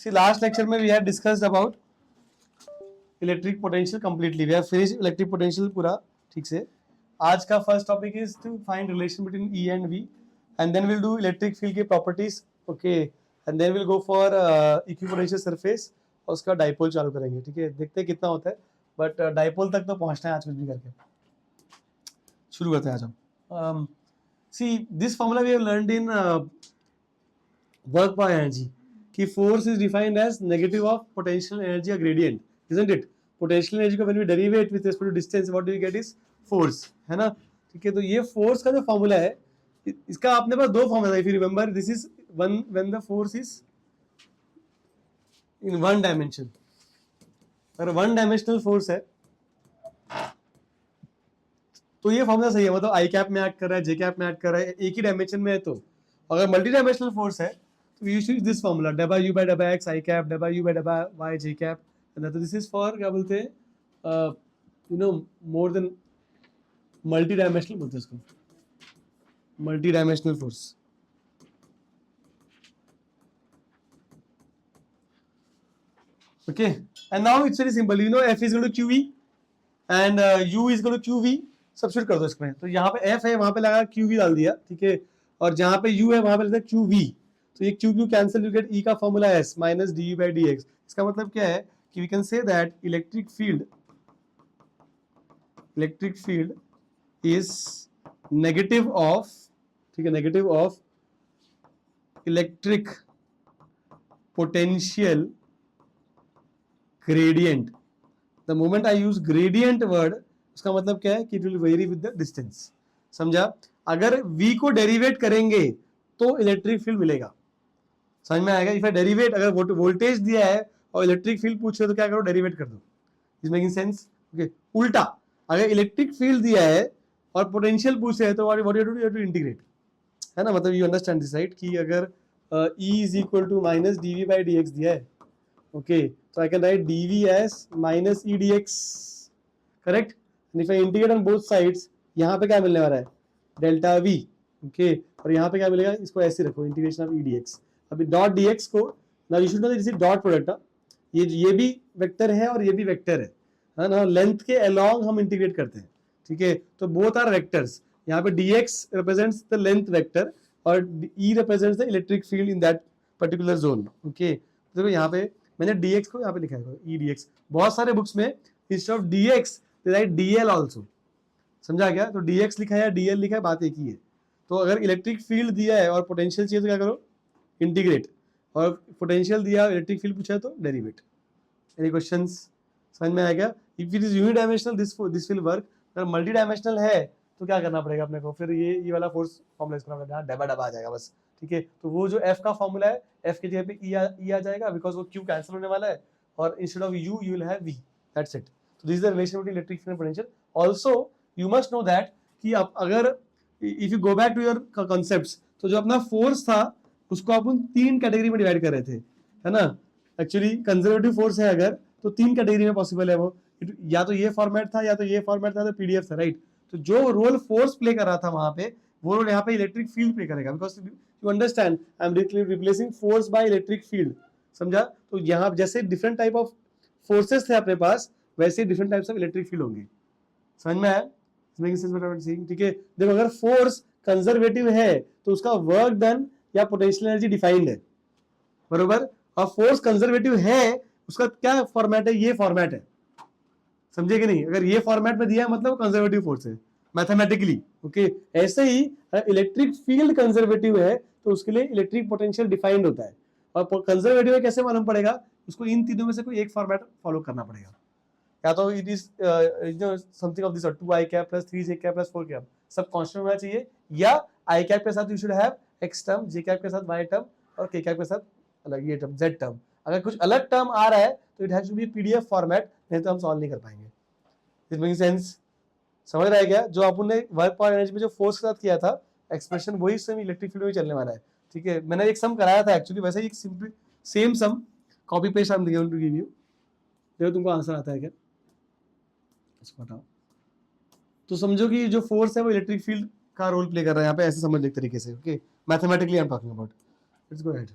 सी last lecture में we have discussed about electric potential completely, we have finished electric potential पूरा ठीक से. आज का first topic is to find relation between E and V, and then will do electric field की properties. Okay, and then will go for equipotential surface और उसका dipole चालू करेंगे. ठीक है, देखते हैं कितना होता है, बट डाइपोल तक तो पहुंचना है आज कुछ भी करके. शुरू करते हैं आज हम. See this formula we have learned in work by energy कि force is defined as negative of potential energy gradient, isn't it? Potential energy को when we derivate with respect to distance, what do we get is force, है ना? ठीक है, तो ये force का जो फॉर्मूला है, इसका आपने पास दो फॉर्मूला है. If you remember, this is one when the force is in one dimension. अगर वन डायमेंशनल फोर्स है तो ये फॉर्मूला सही है, मतलब आई कैप में एक्ट कर रहा है, जे कैप में एक्ट कर रहा है, एक ही डायमेंशन में है. तो अगर मल्टी डायमेंशनल फोर्स है तो we use this formula W by W X I cap, W by W Y J cap. तो दिस इज फॉर क्या बोलते हैं, you know, more than multi dimensional बोलते हैं इसको, multi dimensional force. Okay, and now it's very simple. You know F is equal to QE and U is equal to QV. Substitute कर दो इसमें. तो यहाँ पे F है, वहां पे लगा QV डाल दिया, ठीक है, और जहाँ पे U है वहां पे लगता है QV. तो ये QQ cancel, you get E का formula S minus d by d x. इसका मतलब क्या है कि we can say that electric field is negative of, ठीक है, negative of electric potential gradient. The moment I use gradient word, उसका मतलब क्या है कि it will vary with the distance. समझा? अगर V को डेरिवेट करेंगे तो इलेक्ट्रिक फील्ड मिलेगा. समझ में आएगा? If I derivate, अगर वोल्टेज दिया है और इलेक्ट्रिक फील्ड पूछ रहे तो क्या करो, डेरिवेट कर दो. Is making sense? Okay. उल्टा, अगर इलेक्ट्रिक फील्ड दिया है और पोटेंशियल पूछ रहे हैं तो what you have to integrate, है ना? मतलब you understand this, right? कि अगर E is equal to minus dV by dx दिया है, okay, so I can write dv as minus e dx, correct? And if I integrate on both sides, यहाँ पे क्या मिलने वाला है, डेल्टा v, okay, और यहाँ पे क्या मिलेगा, इसको ऐसे रखो, इंटीग्रेशन ऑफ e dx. अभी डॉट dx को, now you should know that this is dot product. ये भी वेक्टर है और ये भी वेक्टर है ना? लेंथ के अलोंग हम इंटीग्रेट करते हैं, ठीक है, तो बोथ आर वेक्टर्स. यहाँ पे dx represents the length vector और e represents the electric field in that particular zone. okay, देखो यहाँ पे मैंने dx को यहाँ पे लिखा है e dx. बहुत सारे बुक्स में instead of dx they right dl also. समझा क्या? तो dx लिखा है, dl लिखा है, बात एक ही है. तो अगर इलेक्ट्रिक फील्ड दिया है और पोटेंशियल चाहिए तो क्या करो, इंटीग्रेट, और पोटेंशियल दिया इलेक्ट्रिक फील्ड पूछा है तो डेरिवेट. Any questions? समझ में आएगा? If it is unidimensional this will work. अगर मल्टी डायमेंशनल है तो क्या करना पड़ेगा अपने को, फिर ये वाला फोर्स फॉर्मूला करना पड़ेगा, डबा डबा आ जाएगा बस. ठीक है, तो वो जो F का फॉर्मूला है, F की जगह पे E आ जाएगा बिकॉज वो Q कैंसिल होने वाला है, और instead of U you will have V. That's it. तो this is the relation between electric field and potential. Also you must know that कि आप अगर if you go back to your concepts, तो जो अपना फोर्स था उसको अपन तीन कैटेगरी में डिवाइड कर रहे थे, है ना? एक्चुअली कंजर्वेटिव फोर्स है अगर, तो तीन कैटेगरी में पॉसिबल है वो, या तो ये फॉर्मेट था, या तो ये फॉर्मेट था, तो पीडीएफ था, राइट? तो जो रोल फोर्स प्ले कर रहा था वहां पे, वो रोल यहाँ पे इलेक्ट्रिक फील्ड प्ले करेगा, because you understand I am replacing force by electric field. समझा? तो यहाँ जैसे डिफरेंट टाइप ऑफ फोर्सेस थे अपने पास, वैसे different types of electric field होंगे. समझ में आया? ठीक है, देखो अगर फोर्स कंजर्वेटिव है तो उसका वर्क डन या पोटेंशियल एनर्जी डिफाइंड है, बरोबर? और फोर्स कंजर्वेटिव है, उसका क्या फॉर्मेट है, ये फॉर्मेट है. समझे कि नहीं? अगर ये फॉर्मेट में दिया है मतलब कंजर्वेटिव फोर्स है मैथमेटिकली. ओके, ऐसे ही इलेक्ट्रिक फील्ड कंजर्वेटिव है तो उसके लिए इलेक्ट्रिक पोटेंशियल डिफाइंड होता है. और कंजर्वेटिव है कैसे मालूम पड़ेगा? उसको इन तीनों में से कोई एक फॉर्मेट फॉलो करना पड़ेगा. या तो it is something of this 2i cap plus 3j cap plus 4 cap, सब कांस्टेंट होना चाहिए, या i कैप के साथ you should have x term, j cap के साथ y टर्म, और k कैप के साथ अलग ये टर्म z टर्म. अगर कुछ अलग टर्म आ रहा है तो it has to be PDF format, नहीं तो हम सॉल्व नहीं कर पाएंगे. It making sense? समझ रहा है क्या? जो अपन ने वर्क पावर एनर्जी में जो फोर्स के साथ किया था एक्सप्रेशन, वही सेम इलेक्ट्रिक फील्ड में चलने वाला है. ठीक है, मैंने एक सम कराया था एक्चुअली, वैसे ही एक simple same sum copy paste I am going to give you. देखो तुमको आंसर आता है क्या? इसको हटाओ. तो समझो कि जो फोर्स है वो इलेक्ट्रिक फील्ड का रोल प्ले कर रहा है यहाँ पे, ऐसे समझ एक तरीके से. Okay, mathematically I am talking about. Let's go ahead.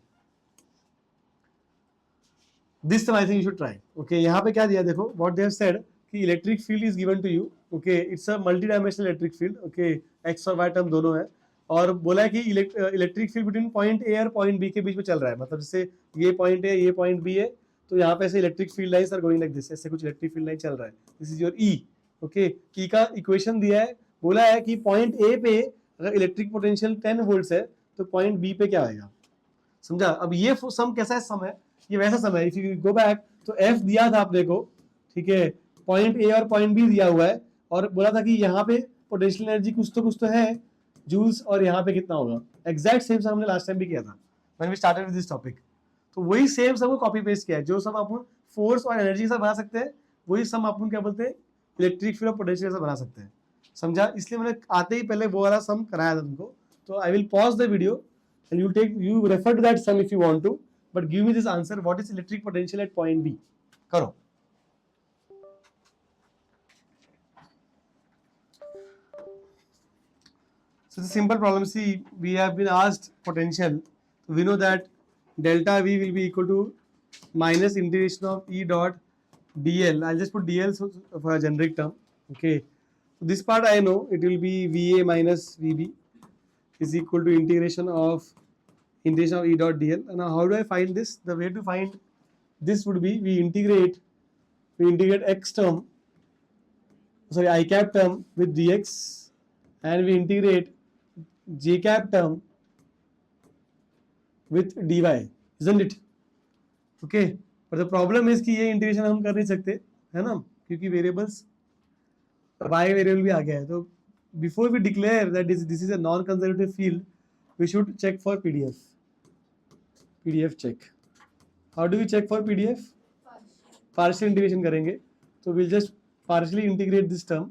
This time I think you should try. Okay, यहाँ पे क्या दिया देखो, व्हाट दे हैव सेड कि electric field is given to you. Okay, it's a multi dimensional electric field. Okay, x और y term दोनों है, और बोला है कि electric field between point A और पॉइंट बी के बीच में चल रहा है. मतलब जैसे ये पॉइंट ए, ये पॉइंट बी है, तो यहाँ पे ऐसे electric field lines are going like this, ऐसे कुछ इलेक्ट्रिक फील्ड लाइन चल रहा है. This is your E. Okay, E का इक्वेशन दिया है, बोला है कि पॉइंट ए पे अगर इलेक्ट्रिक पोटेंशियल 10 वोल्ट्स है तो पॉइंट बी पे क्या आएगा. समझा. अब ये सम कैसा है, सम है ये वैसा सम है. इफ यू गो बैक तो एफ दिया था आपने को, ठीक है, पॉइंट ए और पॉइंट बी दिया हुआ है, और बोला था कि यहाँ पे पोटेंशियल एनर्जी कुछ तो है जूल्स, और यहाँ पे कितना होगा. एग्जैक्ट सेम सम हमने लास्ट टाइम भी किया था when we started with this topic. तो वही सेम सम को कॉपी पेस्ट किया है. जो सम अपन फोर्स और एनर्जी के साथ बना सकते हैं, वही सम अपन क्या बोलते हैं इलेक्ट्रिक फील्ड और पोटेंशियल से बना सकते हैं. समझा. इसलिए मैंने आते ही पहले वो वाला सम कराया था तुमको. तो I will pause the video and you refer to that sum if you want to, but give me this answer. What is electric potential at point B? करो. So the simple problem, see, we have been asked potential. So we know that delta V will be equal to minus integration of E dot dl. I'll just put dl for a generic term. Okay, so this part I know, it will be VA minus VB is equal to integration of E dot dl. And now how do I find this? The way to find this would be we integrate x term, sorry, I cap term with dx, and we integrate j cap term with dy, isn't it? Okay, but the problem is कि ये integration हम कर नहीं सकते है ना, क्योंकि variables y variable भी आ गया है. तो before we declare that this is a non-conservative field, we should check for PDF check. How do we check for PDF? Partial integration करेंगे. तो we'll just partially integrate this term.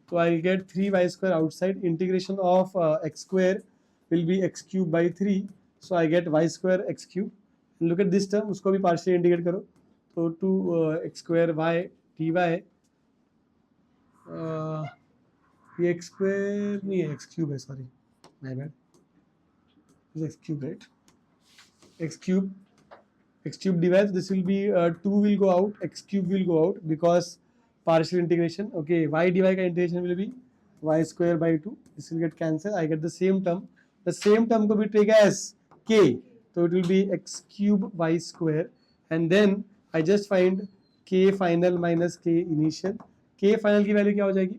So I'll get 3y square outside. Integration of x square will be x cube by 3. So I get y square x cube. And look at this term, उसको भी partially integrate करो. तो 2x square y dy. ये x square नहीं है, x cube है, sorry, my bad. This is x cube, right? X cube divides, this will be 2 will go out, x cube will go out because partial integration. Okay, y dy का integration will be y square by 2. This will get cancelled. I get the same term. The same term को भी take as k. So it will be x cube y square, and then I just find k final minus k initial. K final की value क्या हो जाएगी?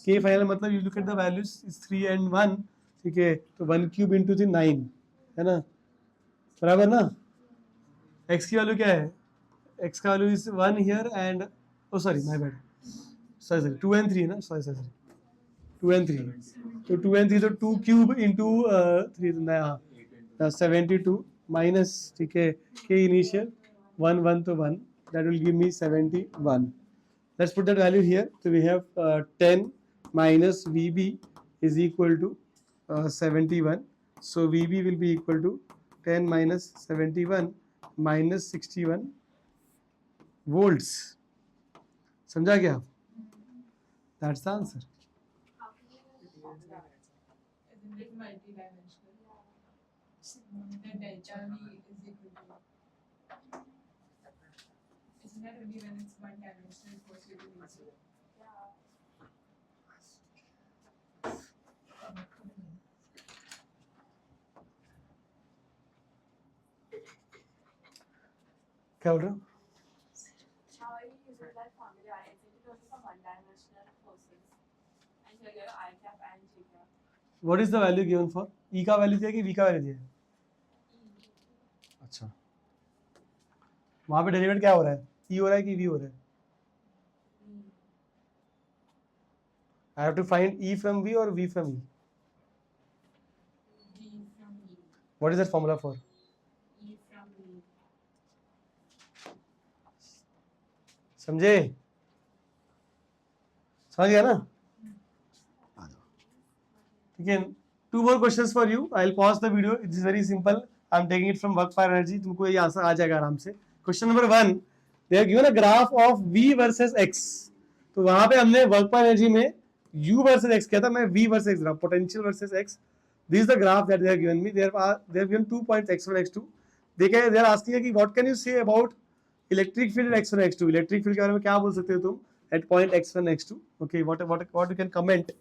K final मतलब you look at the values is 3 and 1. ठीक है, तो 1 cube into 3 9 है ना, बराबर ना. x की वैल्यू क्या है? x का value is 1 here and oh sorry my bad, sorry 2 and 3 ना, सॉरी 2 and 3. तो 2 and 3 तो 2 क्यूब इंटू 3 हाँ 72 माइनस, ठीक है, k इनिशियल 1 1 तो 1, that will give me 71. Let's put that value here. So we have 10 minus VB is equal to 71. So VB will be equal to 10 minus 71 minus 61 volts. समझा क्या? That's the answer. Isn't that only when it's one dimensional force you will use it? क्या बोल रहे हो? How are you using that formula? Is it only for one-dimensional forces? And here you have I cap and J cap. What is the value given for? E का value दिया कि V का value दिया है? अच्छा, वहाँ पे derivative क्या हो रहा है? E हो रहा है कि V हो रहा है? I have to find E from V or V from E. V from E. What is that formula for? E from V. समझे? समझ गया ना? ठीक है. 2 more questions for you. I'll pause the video. It is very simple. I'm taking it from work fire energy. तुमको ये answer आ जाएगा आराम से. Question number 1. They have given a graph of V versus X. तो वहां पे हमने वर्क fire energy में U versus X किया था. मैं V versus X graph, potential versus X. This is the graph that they have given me. They have given 2 points X1 X2. They are asking कि what can you say about electric field x1 x2, electric field के बारे में क्या बोल सकते हो तुम at point x1 x2? Okay, what you can comment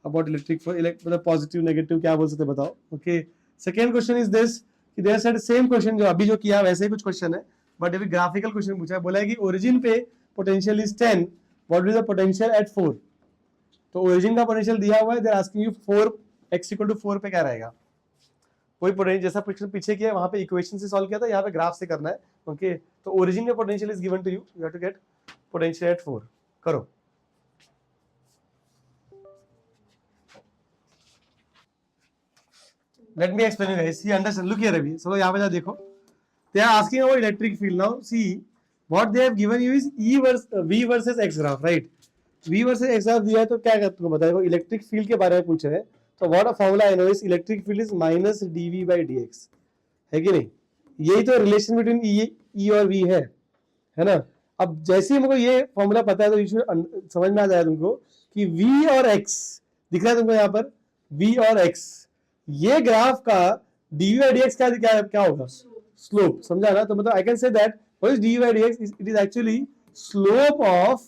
about electric मतलब पॉजिटिव नेगेटिव क्या बोल सकते हो बताओ. Okay, second question is this कि देयर सेड सेम क्वेश्चन जो अभी जो किया वैसे ही कुछ क्वेश्चन है, बट अभी ग्राफिकल क्वेश्चन पूछा है. बोला है कि ओरिजिन पे potential is 10, what is the potential at 4? तो ओरिजिन का पोटेंशियल दिया हुआ है, देयर आस्किंग यू 4 x = 4 पे क्या रहेगा. कोई पोटेंशियल जैसा पीछे किया वहां पे इक्वेशन से सॉल्व किया था, यहाँ पे ग्राफ से करना है. ओके, तो ओरिजिन में potential is given to you, you have to get potential at 4. करो. Let me explain you guys. See, understand. Look here, Ravi. So यहाँ पे जा देखो. They are asking about electric field. Now, see, what they have given you is V versus X graph, right? V versus X graph दिया है तो क्या तुमको बताएगा? इलेक्ट्रिक फील्ड के बारे में पूछ रहे हैं. तो what a formula I know is electric field is minus dV by dx. है कि नहीं? यही तो रिलेशन बिटवीन E और V है ना? अब जैसे ही मुझको ये फॉर्मूला पता है तो समझ में आ जाएगा तुमको कि V और X दिख रहा है तुमको यहाँ पर, V और X, ये ग्राफ का dV by dx क्या होगा? स्लोप. समझा ना? तो मतलब आई can say that what is dV by dx, it is actually slope of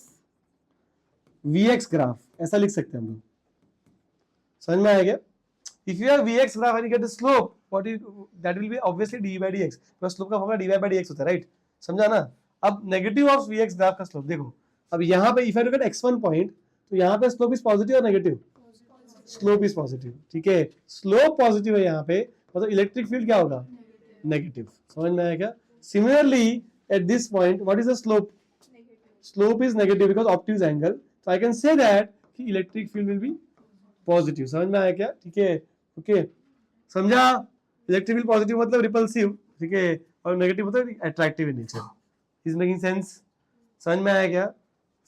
Vx graph. ऐसा लिख सकते हैं हम लोग. समझ में आया क्या? If you have Vx graph and you get the slope, what is that will be obviously dV by dx. तो स्लोप का फॉर्मूला dV by dx होता है, राइट? समझा ना? अब नेगेटिव ऑफ Vx ग्राफ का स्लोप देखो. अब यहाँ पे if I look at x1 point, तो यहाँ पे स्लोप इज पॉजिटिव और नेगेटिव? Slope is positive. ठीक है, स्लोप पॉजिटिव है यहाँ पे, मतलब इलेक्ट्रिक फील्ड क्या होगा? नेगेटिव. समझ में आया क्या? Similarly at this point what is the slope? Slope is negative because obtuse angle. तो आई कैन से दैट कि electric field will B positive. समझ में आया क्या? ठीक है, ओके, समझा? इलेक्ट्रिक फील्ड पॉजिटिव मतलब रिपल्सिव, ठीक है, और नेगेटिव मतलब attractive in nature. Is making sense? समझ में आया क्या?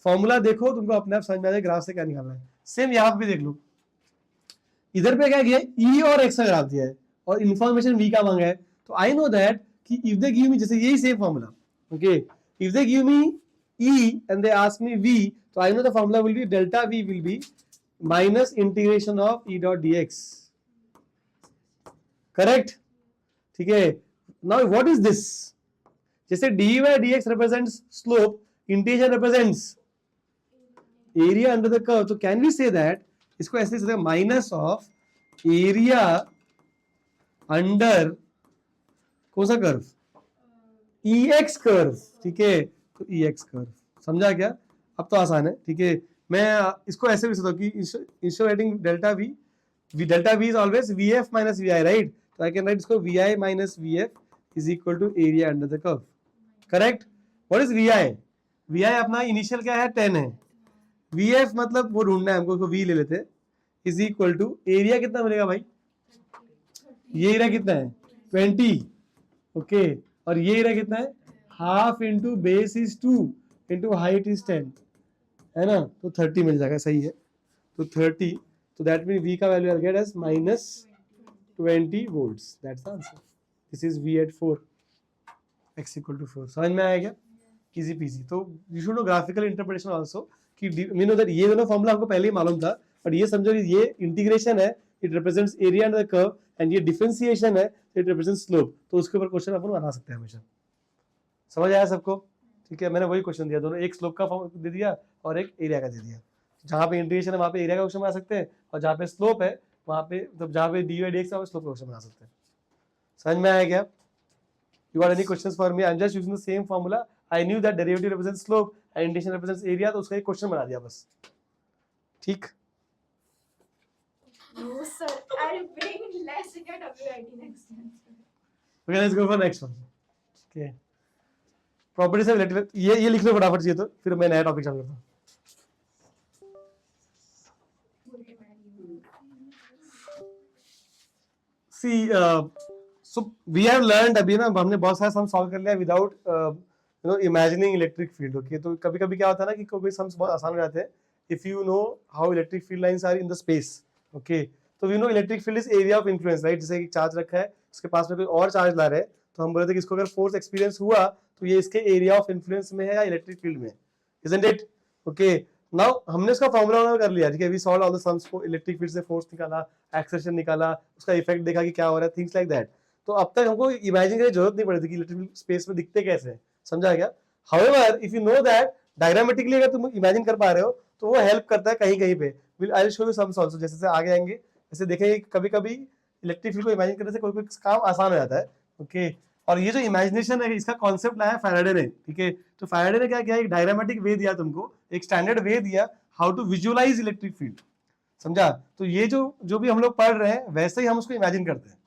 फॉर्मूला देखो, तुमको अपने आप समझ में आ जाएगा ग्राफ से क्या निकालना है. सेम यहाँ पे देख लो, इधर पे क्या किया है? E और X का ग्राफ दिया है और इन्फॉर्मेशन V का मांगा है. तो आई नो दैट कि इफ दे गिव मी, जैसे यही same formula, okay, if they give me E and they ask me V, तो I know the formula will be delta V will be minus integration of E dot dx. Correct? ठीक है. Now what is this? जैसे dV by dx represents slope, integration represents area under the curve. तो can we say that इसको ऐसे लिख सकते हैं, minus of area under कौन सा कर्व? EX curve. ठीक है, तो EX कर्व. समझा क्या? अब तो आसान है. ठीक है, मैं इसको ऐसे भी सकता हूँ कि instead writing delta V is always VF minus VI, right? तो आई कैन राइट इसको VI minus VF is equal to area under the curve. Correct? What is VI? VI अपना इनिशियल क्या है? 10 है. VF मतलब वो ढूंढना है हमको, उसको V ले लेते हैं, इज इक्वल टू एरिया कितना मिलेगा भाई? ये एरिया कितना है? 20. ओके, और ये एरिया कितना है? Half into base is 2 into height is 10, है ना? तो 30 मिल जाएगा. सही है. तो 30, तो दैट मीन V का value I get as minus 20 volts. That's the answer. This is V at 4, X equal to 4. समझ में आया क्या? Easy peasy. तो you should know graphical interpretation also कि वी नो दैट ये दोनों फॉर्मूला हमको पहले ही मालूम था, बट ये समझो कि ये इंटीग्रेशन है, it represents area under the curve, and ये डिफरेंशिएशन है, इट रिप्रेजेंट्स स्लोप. तो उसके ऊपर क्वेश्चन अपन बना सकते हैं हमेशा. समझ आया सबको? ठीक है, मैंने वही क्वेश्चन दिया, दोनों एक स्लोप का दे दिया और एक एरिया का दे दिया. जहाँ पे इंटीग्रेशन है वहाँ पे एरिया का क्वेश्चन बना सकते हैं, और जहाँ पे स्लोप है वहाँ पे, मतलब जहाँ पे D by d x slope का क्वेश्चन बना सकते हैं. समझ में आया क्या? You got any questions for me? I'm just using the same formula. I knew that derivative represents slope and integration represents area, तो उसका एक क्वेश्चन बना दिया बस. ठीक? No, sir. I'll bring less in your WIT next time. Okay, let's go for next one. Okay. Properties of electric. ये लिख लो फटाफट चाहिए तो, फिर मैं नया टॉपिक चालू करता हूँ. See, so we have learned अभी ना, हमने बहुत सारे सम सॉल्व कर लिया without you know imagining electric field. Okay, तो कभी कभी क्या होता है ना कि कोई सम्स बहुत आसान हो जाते हैं if you know how electric field lines are in the space. Okay, तो we know electric field is area of influence, right? जैसे एक चार्ज रखा है, उसके पास में कोई और चार्ज ला रहे हैं, तो हम बोले थे कि इसको अगर फोर्स एक्सपीरियंस हुआ तो ये इसके एरिया ऑफ इन्फ्लुएंस में है या इलेक्ट्रिक फील्ड में, इजंट इट? ओके, नाउ हमने उसका फॉर्मूला कर लिया. ठीक है, we solve all the sums for electric field से फोर्स निकाला, एक्सेलरेशन निकाला, उसका इफेक्ट देखा कि क्या हो रहा है, थिंग्स लाइक दैट. तो अब तक हमको इमेजिन करने की जरूरत नहीं पड़ी थी कि इलेक्ट्रिक स्पेस में दिखते कैसे हैं. समझा क्या? However if you know that diagrammatically अगर तुम इमेजिन कर पा रहे हो तो वो हेल्प करता है कहीं कहीं पे. I will show you sums also. जैसे आगे आएंगे जैसे देखेंगे कभी कभी इलेक्ट्रिक फील्ड को इमेजिन करने से कोई कोई काम आसान हो जाता है. ओके और ये जो इमेजिनेशन है इसका कॉन्सेप्ट लाया फैराडे ने. ठीक है तो फैराडे ने क्या किया, एक डायग्रामेटिक वे दिया तुमको, एक स्टैंडर्ड वे दिया how to visualise electric field. समझा. तो ये जो भी हम लोग पढ़ रहे हैं वैसे ही हम उसको इमेजिन करते हैं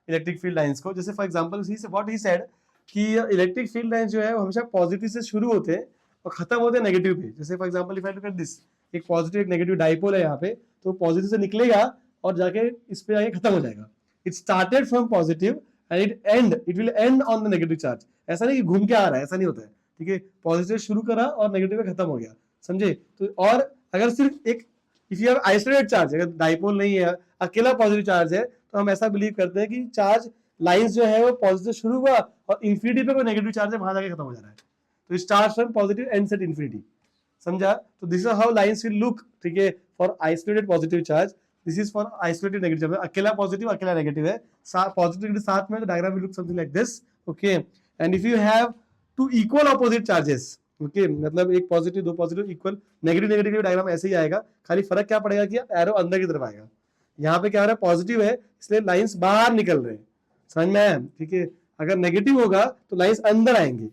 इलेक्ट्रिक फील्ड लाइंस को. जैसे for example what he said कि इलेक्ट्रिक फील्ड लाइंस जो है वो हमेशा पॉजिटिव से शुरू होते हैं और खत्म होते हैं नेगेटिव पे. जैसे for example if I look at this, एक पॉजिटिव एक नेगेटिव डाइपोल है यहाँ पे, तो पॉजिटिव से निकलेगा और जाके इस पे जाके खत्म हो जाएगा. It started from positive and it will and on the negative charge. ऐसा नहीं कि घूम के आ रहा है, ऐसा नहीं होता है. ठीक है पॉजिटिव शुरू करा और नेगेटिव पे खत्म हो गया. समझे. तो और अगर सिर्फ एक if you have isolated charge, अगर डाइपोल नहीं है अकेला पॉजिटिव चार्ज है तो हम ऐसा बिलीव करते हैं कि चार्ज लाइंस जो है वो पॉजिटिव शुरू हुआ और इंफिनिटी पे कोई नेगेटिव चार्ज है वहां जाके खत्म हो जा रहा है. तो start from positive ends at infinity. समझा. तो this is how lines will look. ठीक है for isolated positive charge, this is for isolated negative charge. अकेला पॉजिटिव अकेला नेगेटिव है, पॉजिटिव के साथ में, तो diagram will look something like this. Okay and if you have two equal opposite charges, okay मतलब एक पॉजिटिव दो पॉजिटिव इक्वल, नेगेटिव नेगेटिव का डायग्राम ऐसे ही आएगा. खाली फर्क क्या पड़ेगा कि एरो अंदर की तरफ आएगा. यहाँ पे क्या हो रहा है, पॉजिटिव है इसलिए लाइंस बाहर निकल रहे हैं. समझ में आया. ठीक है अगर नेगेटिव होगा तो लाइंस अंदर आएंगे.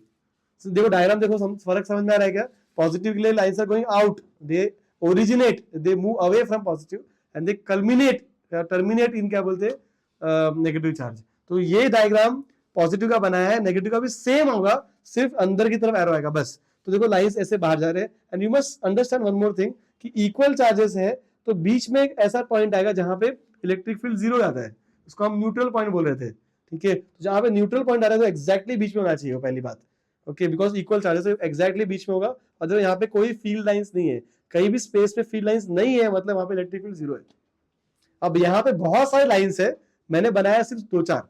so, देखो डायग्राम देखो फर्क समझ में आ रहा है क्या. पॉजिटिव के लिए lines are going out, they originate, they move away from positive and they culminate terminate in क्या बोलते हैं नेगेटिव चार्ज. तो ये डायग्राम पॉजिटिव का बनाया है, नेगेटिव का भी सेम होगा, सिर्फ अंदर की तरफ एरो आएगा बस. तो देखो लाइंस ऐसे बाहर जा रहे हैं. And you must understand one more thing कि इक्वल चार्जेस है तो बीच में एक ऐसा पॉइंट आएगा जहां पे इलेक्ट्रिक फील्ड जीरो जाता है. उसको हम न्यूट्रल पॉइंट बोल रहे थे. ठीक है तो जहां पे न्यूट्रल पॉइंट आ रहा है तो एक्जैक्टली बीच में होना चाहिए पहली बात. Okay because equal charges exactly बीच में होगा. और जो यहाँ पे कोई फील्ड लाइंस नहीं है, कहीं भी स्पेस में फील्ड लाइंस नहीं है, मतलब वहां पे इलेक्ट्रिक फील्ड जीरो है. अब यहाँ पे बहुत सारे लाइंस है, मैंने बनाया सिर्फ 2-4.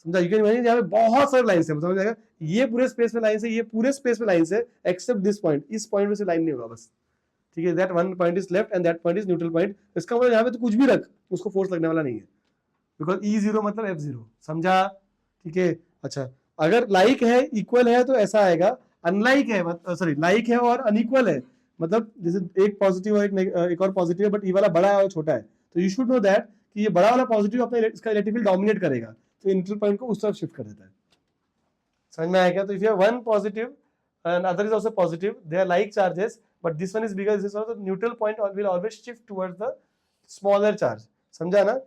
समझा. यू कैन इमेजिन यहाँ पे बहुत सारे लाइंस है, समझ जाएगा. ये पूरे स्पेस में लाइंस है, ये पूरे स्पेस में लाइंस है एक्सेप्ट दिस पॉइंट. इस पॉइंट में से लाइन नहीं होगा बस. ठीक है that one point is left and that point is neutral point. इसका मतलब यहाँ पे तो कुछ भी रख, उसको फोर्स लगने वाला नहीं है बिकॉज E0 मतलब F0. समझा. ठीक है अच्छा अगर लाइक है इक्वल है तो ऐसा आएगा. अनलाइक है सॉरी लाइक है और अनइक्वल है, मतलब जैसे एक पॉजिटिव और एक और पॉजिटिव है बट ये वाला बड़ा है और छोटा है, तो यू शुड नो दैट कि ये बड़ा वाला पॉजिटिव अपने इसका इलेक्ट्रिक फील्ड डोमिनेट करेगा, तो न्यूट्रल पॉइंट को उस तरफ शिफ्ट कर देता है. समझ में आया क्या. तो if you have one positive and other is also positive, they are like charges but this one is bigger, this is also neutral point will always shift towards the smaller charge. समझा ना.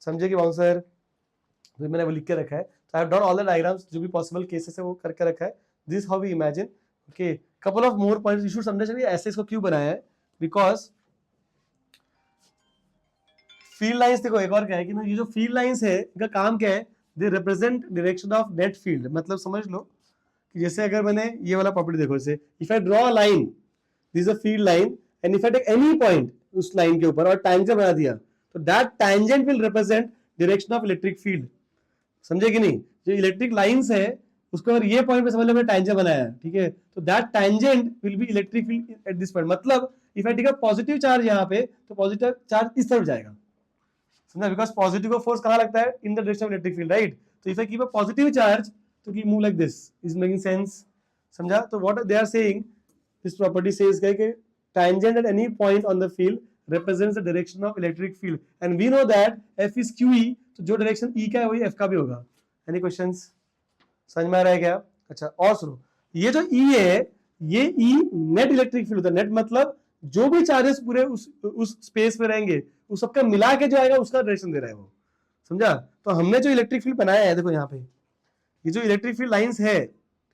समझे कि bouncer. तो मैंने वो लिख के रखा है. तो I have done all the diagrams जो भी पॉसिबल केसेस है वो करके रखा है. This how we imagine. Okay couple of more points you should understand ऐसे इसको क्यों बनाया है. बिकॉज फील्ड लाइंस देखो एक और क्या है कि ना ये जो फील्ड लाइंस है इनका काम क्या है, they represent direction of net field. मतलब समझ लो कि जैसे अगर मैंने ये वाला प्रॉपर्टी देखो, जैसे if I draw a line, this is a field line and if I take any point उस लाइन के ऊपर और टैंजेंट बना दिया तो that tangent will represent direction of electric field. समझे कि नहीं. जो इलेक्ट्रिक लाइंस है उसको अगर ये पॉइंट पे समझ लो मैंने टैंजेंट बनाया है, ठीक है, तो that tangent will be electric field at this point. मतलब if I take a positive charge यहाँ पे तो पॉजिटिव चार्ज इस तरफ जाएगा. समझा. बिकॉज पॉजिटिव का फोर्स कहाँ लगता है, in the direction of electric field, right. तो if I keep a positive charge तो it move like this. Is making sense. समझा. तो what they are saying, this property says कि tangent at any point on the field represents the direction of electric field and we know that F is QE, तो जो direction E का है वही F का भी होगा. Any questions? समझ में आ रहा है क्या. अच्छा और सुनो, ये जो E है ये E नेट इलेक्ट्रिक फील्ड होता है. नेट मतलब जो भी चार्जेस पूरे उस स्पेस में रहेंगे उस सबका मिला के जो आएगा उसका डायरेक्शन दे रहा है वो. समझा. तो हमने जो इलेक्ट्रिक फील्ड बनाया है देखो यहाँ पे ये जो इलेक्ट्रिक फील्ड लाइंस है,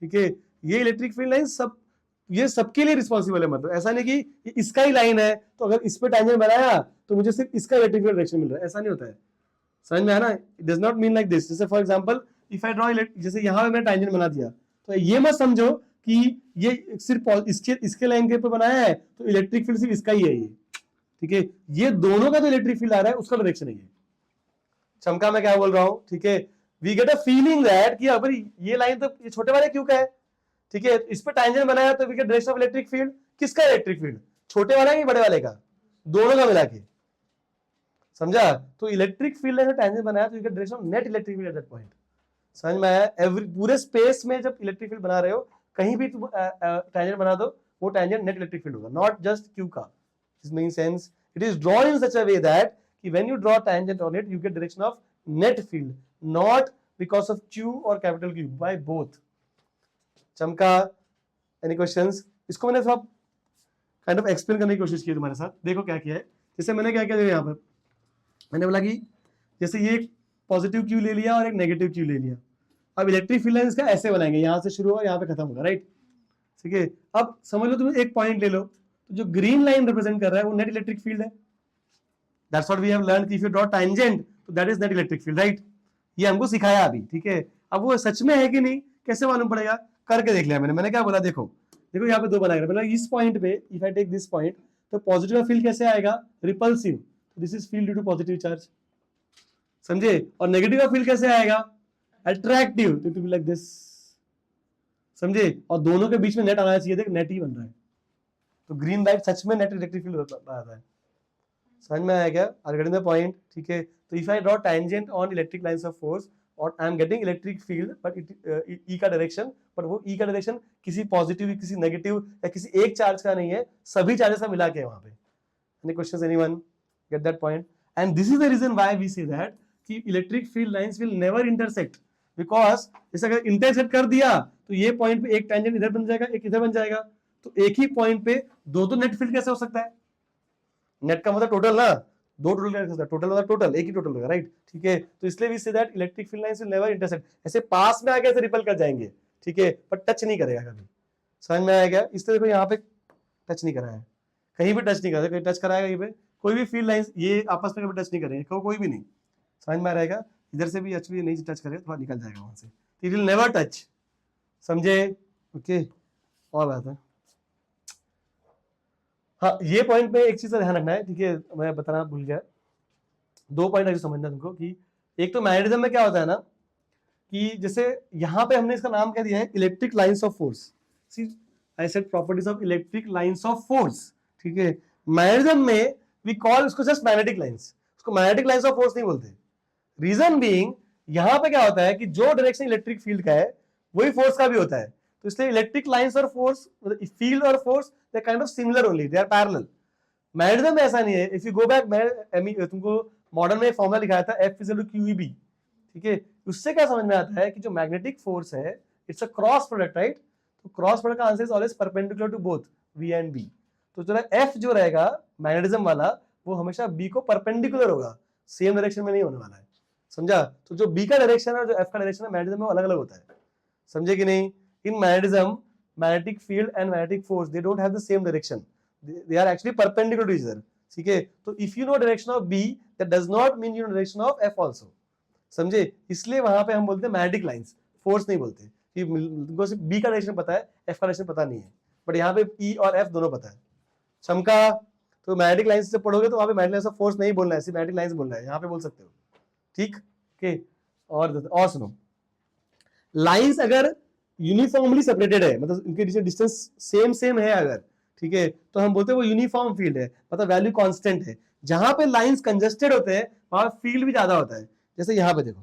ठीक है, ये इलेक्ट्रिक फील्ड लाइन सब ये सबके लिए रिस्पॉन्सिबल है. मतलब ऐसा नहीं कि इसका ही लाइन है तो अगर इस पे टैंजेंट बनाया तो मुझे सिर्फ इसका इलेक्ट्रिक फील्ड डायरेक्शन मिल रहा है, ऐसा नहीं होता है. समझ में आया ना. It does not mean like this. जैसे for example if I draw जैसे यहाँ पे मैंने टैंजेंट बना दिया तो ये मत समझो कि ये सिर्फ इसके लाइन के पे बनाया है तो इलेक्ट्रिक फील्ड सिर्फ इसका ही है ये. ठीक है ये दोनों का जो इलेक्ट्रिक फील्ड आ रहा है उसका डायरेक्शन है ये. चमका मैं क्या बोल रहा हूँ. ठीक है we get a feeling that कि अगर ये लाइन तो ये छोटे वाले क्यों का है, ठीक है, इस पे टैंजेंट बनाया तो we get direction of electric field. किसका इलेक्ट्रिक फील्ड, छोटे वाला है कि बड़े वाले का, दोनों का मिला के. समझा. तो इलेक्ट्रिक फील्ड ने टैंजेंट बनाया तो you get direction of net electric field at that point. समझ में आया. पूरे स्पेस में जब इलेक्ट्रिक फील्ड बना रहे हो कहीं भी तुम टेंजेंट बना दो, वो टेंजेंट नेट इलेक्ट्रिक फील्ड होगा, नॉट जस्ट क्यू का. This making sense? It is drawn in such a way that कि when you draw tangent on it you get direction of net field, not because of Q और capital Q, by both. चमका? Any questions? इसको मैंने थोड़ा kind of explain करने की कोशिश की तुम्हारे साथ. देखो क्या किया है. जैसे मैंने क्या किया यहाँ पर, मैंने बोला कि जैसे ये एक पॉजिटिव क्यू ले लिया और एक नेगेटिव क्यू ले लिया. अब इलेक्ट्रिक फील्ड लाइन इसका ऐसे बनाएंगे, यहाँ से शुरू होगा यहाँ पे खत्म होगा, राइट? ठीक है. अब समझ लो तुम एक पॉइंट ले लो, तो जो ग्रीन लाइन रिप्रेजेंट कर रहा है वो नेट इलेक्ट्रिक फील्ड है. That's what we have learned, if you draw tangent तो that is net electric field, right? ये हमको सिखाया अभी, ठीक है. अब वो सच में है कि नहीं कैसे मालूम पड़ेगा? करके देख लिया मैंने. मैंने क्या बोला, देखो देखो यहाँ पे दो बनाएगा. मतलब इस पॉइंट पे if I take this point, तो पॉजिटिव फील्ड कैसे आएगा? Repulsive. This is field due to positive charge, समझे? और नेगेटिव फील्ड कैसे आएगा? Attractive, to be like this, समझे? और दोनों के बीच में नेट आना चाहिए. देख नेट ही बन रहा है, तो ग्रीन लाइट सच में नेट इलेक्ट्रिक फील्ड आता है. समझ में आया क्या? Are getting the point? ठीक है. तो if I draw tangent on electric lines of force और I am getting electric field, but E का डायरेक्शन, पर वो ई का डायरेक्शन किसी पॉजिटिव, किसी नेगेटिव या किसी एक चार्ज का नहीं है, सभी चार्जेस का मिला के वहां पे. Any questions? Anyone get that point? And this is the reason why we say that कि electric field lines will never intersect, because जैसे अगर इंटरसेक्ट कर दिया तो ये पॉइंट पे एक टेंजेंट इधर बन जाएगा, एक इधर बन जाएगा, तो एक ही पॉइंट पे दो नेट फील्ड कैसे हो सकता है? नेट का मतलब टोटल ना, दो टोटल कैसे होता है? टोटल मतलब टोटल, एक ही टोटल होगा, राइट? ठीक है. तो इसलिए we say that electric field lines will never intersect. ऐसे पास में आके ऐसे रिपल कर जाएंगे, ठीक है, पर टच नहीं करेगा कभी. समझ में आया क्या? इसलिए देखो यहाँ पे टच नहीं करा है, कहीं भी टच नहीं करा. कहीं टच कराएगा कहीं पे? कोई भी फील्ड लाइंस ये आपस में कभी टच नहीं करेंगे, कोई भी नहीं. समझ में आ रहेगा? इधर से भी एक्चुअली नहीं टच करेगा तो निकल जाएगा वहां से. इट विल नेवर टच, समझे? ओके. और बात है, हाँ ये पॉइंट पे एक चीज का ध्यान रखना है, ठीक है, मैं बताना भूल गया. दो पॉइंट अगर समझना तुमको कि एक तो मैग्नेटिज्म में क्या होता है ना, कि जैसे यहाँ पे हमने इसका नाम क्या दिया है? Electric lines of force. See I said properties of electric lines of force, ठीक है. मैग्नेटिज्म में वी कॉल उसको जस्ट मैग्नेटिक लाइंस, उसको मैग्नेटिक लाइंस ऑफ फोर्स नहीं बोलते. रीजन बीइंग यहाँ पे क्या होता है कि जो डायरेक्शन इलेक्ट्रिक फील्ड का है वही फोर्स का भी होता है. तो इसलिए इलेक्ट्रिक लाइंस और फोर्स, फील्ड और force, they kind of similar only, they are parallel. Magnetism में ऐसा नहीं है. इफ यू गो बैक, मैं तुमको मॉडर्न में फॉर्मूला लिखाया था F = QEB, ठीक है. उससे क्या समझ में आता है कि जो मैग्नेटिक फोर्स है it's a cross product, right? तो क्रॉस प्रोडक्ट का answer is always perpendicular to both V and B. तो जो F जो रहेगा मैग्नेटिज्म वाला, वो हमेशा B को परपेंडिकुलर होगा, सेम डायरेक्शन में नहीं होने वाला है. समझा? तो जो B का डायरेक्शन है और जो F का डायरेक्शन है मैग्नेटिज्म में अलग अलग होता है. समझे कि नहीं? In magnetism, magnetic field and magnetic force, they don't have the same direction, they are actually perpendicular to each other. ठीक है. तो if you know direction of B, that does not mean you know direction of F also. समझे? इसलिए वहां पे हम बोलते हैं मैग्नेटिक लाइंस, फोर्स नहीं बोलते. तुमको सिर्फ B का डायरेक्शन पता है, F का डायरेक्शन पता नहीं है, बट यहाँ पे E और F दोनों पता है. चमका? तो मैग्नेटिक लाइंस से पढ़ोगे तो वहां पे मैग्नेटिक लाइंस ऑफ फोर्स नहीं बोलना है, सिर्फ मैग्नेटिक लाइंस बोलना है. यहाँ पे बोल सकते हो, ठीक? ओके. और सुनो, लाइंस अगर यूनिफॉर्मली सेपरेटेड है, मतलब इनके डिस्टेंस सेम है अगर, ठीक है, तो हम बोलते हैं वो यूनिफॉर्म फील्ड है, मतलब वैल्यू कांस्टेंट है. जहां पे लाइंस कंजेस्टेड होते हैं वहां फील्ड भी ज्यादा होता है. जैसे यहाँ पे देखो,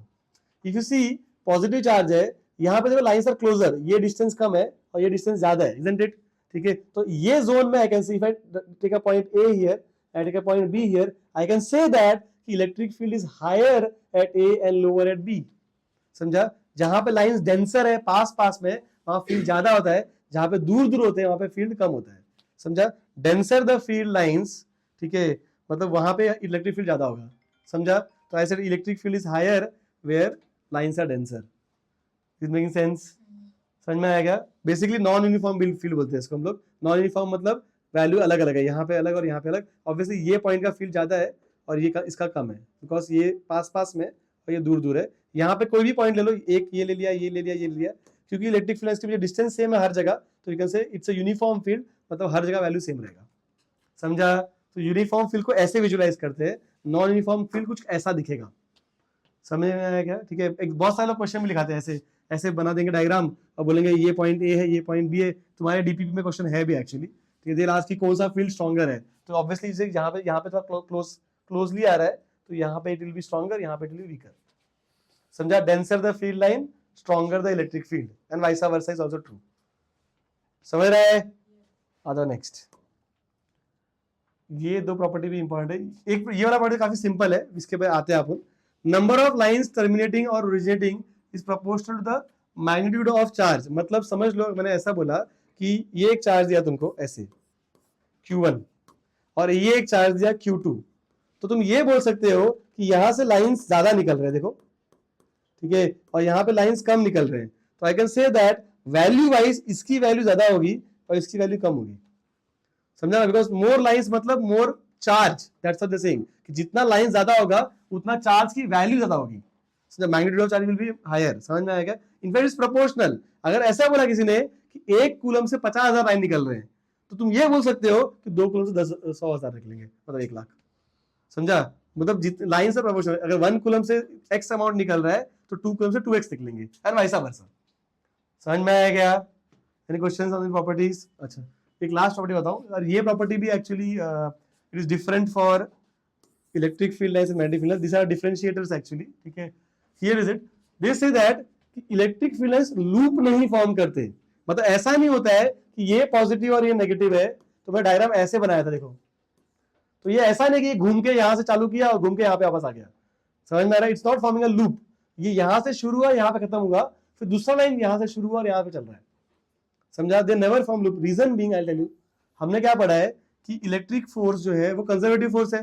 if you see positive charge है, यहाँ पे देखो लाइंस आर क्लोजर, ये डिस्टेंस कम है और ये डिस्टेंस ज्यादा है, इजंट इट? ठीक है. तो ये जोन में I can see, if I take a point A here and take a point B here, I can say that electric field is higher at A and lower at B. समझा? जहां पे lines denser है पास में, वहां field ज्यादा होता है, जहां पे दूर होते हैं वहां पे फील्ड कम होता है. समझा? डेंसर द फील्ड लाइंस, ठीक है, मतलब वहां पे इलेक्ट्रिक फील्ड ज्यादा होगा. समझा? तो I said electric field is higher where lines are denser. Is making sense? समझ में आएगा? बेसिकली नॉन यूनिफॉर्म फील्ड बोलते हैं इसको हम लोग. नॉन यूनिफॉर्म मतलब वैल्यू अलग अलग है, यहाँ पे अलग और यहाँ पे अलग. ऑब्वियसली ये पॉइंट का फील्ड ज्यादा है और ये इसका कम है, बिकॉज ये पास में और ये दूर है. यहाँ पे कोई भी पॉइंट ले लो, एक ये ले लिया, ये ले लिया, ये ले लिया, क्योंकि इलेक्ट्रिक फील्ड के डिस्टेंस सेम है हर जगह, तो you can say it's a uniform field, मतलब हर जगह वैल्यू सेम रहेगा. समझा? तो यूनिफॉर्म फील्ड को ऐसे विजुलाइज करते हैं, नॉन यूनिफॉर्म फील्ड कुछ ऐसा दिखेगा. समझ में आया क्या? ठीक है. एक बहुत सारे लोग क्वेश्चन भी लिखाते हैं ऐसे, ऐसे बना देंगे डायग्राम और बोलेंगे ये पॉइंट A है, ये पॉइंट B है. तुम्हारे डीपीपी में क्वेश्चन है भी एक्चुअली, ठीक है. दे लास्ट की कौन सा फील्ड स्ट्रॉन्गर है, तो ऑब्वियसली इसे यहाँ पे थोड़ा क्लोजली आ रहा है, तो यहाँ पे इट विल बी स्ट्रॉन्गर, यहाँ पे इट विल बी वीकर. समझा? Denser the field line, stronger the electric field, and vice versa is also true. समझ रहा है? आ जाओ नेक्स्ट। ये दो प्रॉपर्टी भी इंपॉर्टेंट है। एक ये वाला प्रॉपर्टी काफी सिंपल है, इसके पे आते हैं अपन। नंबर ऑफ लाइंस टर्मिनेटिंग और originating is proportional to the magnitude of charge. मतलब समझ लो, मैंने ऐसा बोला कि ये एक चार्ज दिया तुमको ऐसे Q1 और ये एक चार्ज दिया Q2, तो तुम ये बोल सकते हो कि यहां से लाइंस ज्यादा निकल रहे हैं, देखो, ठीक है, और यहाँ पे लाइंस कम निकल रहे हैं। तो I can say that value wise इसकी वैल्यू ज्यादा होगी और इसकी वैल्यू कम होगी। समझा ना? बिकॉज मोर लाइंस मतलब मोर charge, that's what they saying, कि जितना लाइन ज्यादा होगा उतना चार्ज की वैल्यू ज्यादा होगी, so the magnitude of charge will be higher। समझ में आएगा? In fact is proportional. अगर ऐसा बोला किसी ने कि 1 कूलम से 50,000 लाइन निकल रहे हैं, तो तुम ये बोल सकते हो कि 2 कूलम से 100,000 निकलेंगे, मतलब 1 लाख। समझा? मतलब लाइन से प्रोपोर्शनल। अगर 1 कूलम से x अमाउंट निकल रहा है तो 2 कूलम से 2x निकलेंगे, एंड वाइस वर्सा। समझ में आया क्या? Any questions on the properties? अच्छा, एक लास्ट प्रॉपर्टी बताऊं, और ये प्रॉपर्टी भी actually it is different for electric field lines and magnetic field lines. This are differentiators actually, ठीक है। Here is it, they say that electric field lines loop नहीं form करते। मतलब ऐसा नहीं होता है कि ये पॉजिटिव और ये नेगेटिव है, तो मैं डायग्राम ऐसे बनाया था, देखो, तो ये ऐसा नहीं कि ये घूम के यहां से चालू किया और घूम के यहाँ पे वापस आ गया। समझ में आ रहा है? It's not forming a loop. ये यहां से शुरू हुआ, यहाँ पे खत्म हुआ, फिर दूसरा लाइन यहां से शुरू हुआ और यहाँ पे चल रहा है। समझा? They never form loop. Reason being, I tell you, हमने क्या पढ़ा है कि इलेक्ट्रिक फोर्स जो है वो कंजर्वेटिव फोर्स है,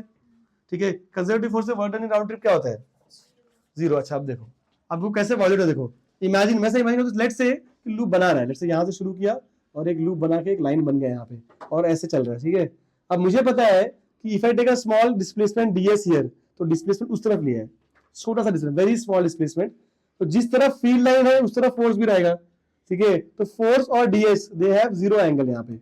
ठीक है। कंजर्वेटिव फोर्स से work done in round trip क्या होता है? 0। अच्छा, अब देखो, अब वो कैसे वॉल्यूट है, देखो, इमेजिन, वैसे इमेजिन, लेट्स से लूप बना रहा है, लेट्स से यहाँ से शुरू किया और एक लूप बना के एक लाइन बन गया यहाँ पे और ऐसे चल रहा है, ठीक है। अब मुझे पता है कि if I take a small displacement ds here, तो डिस्प्लेसमेंट उस तरफ लिया है, छोटा सा डिस्प्लेसमेंट, वेरी स्मॉल डिस्प्लेसमेंट, तो जिस तरफ फील्ड लाइन है उस तरफ फोर्स भी रहेगा, ठीक है। तो फोर्स और ds दे हैव 0 एंगल यहाँ पे।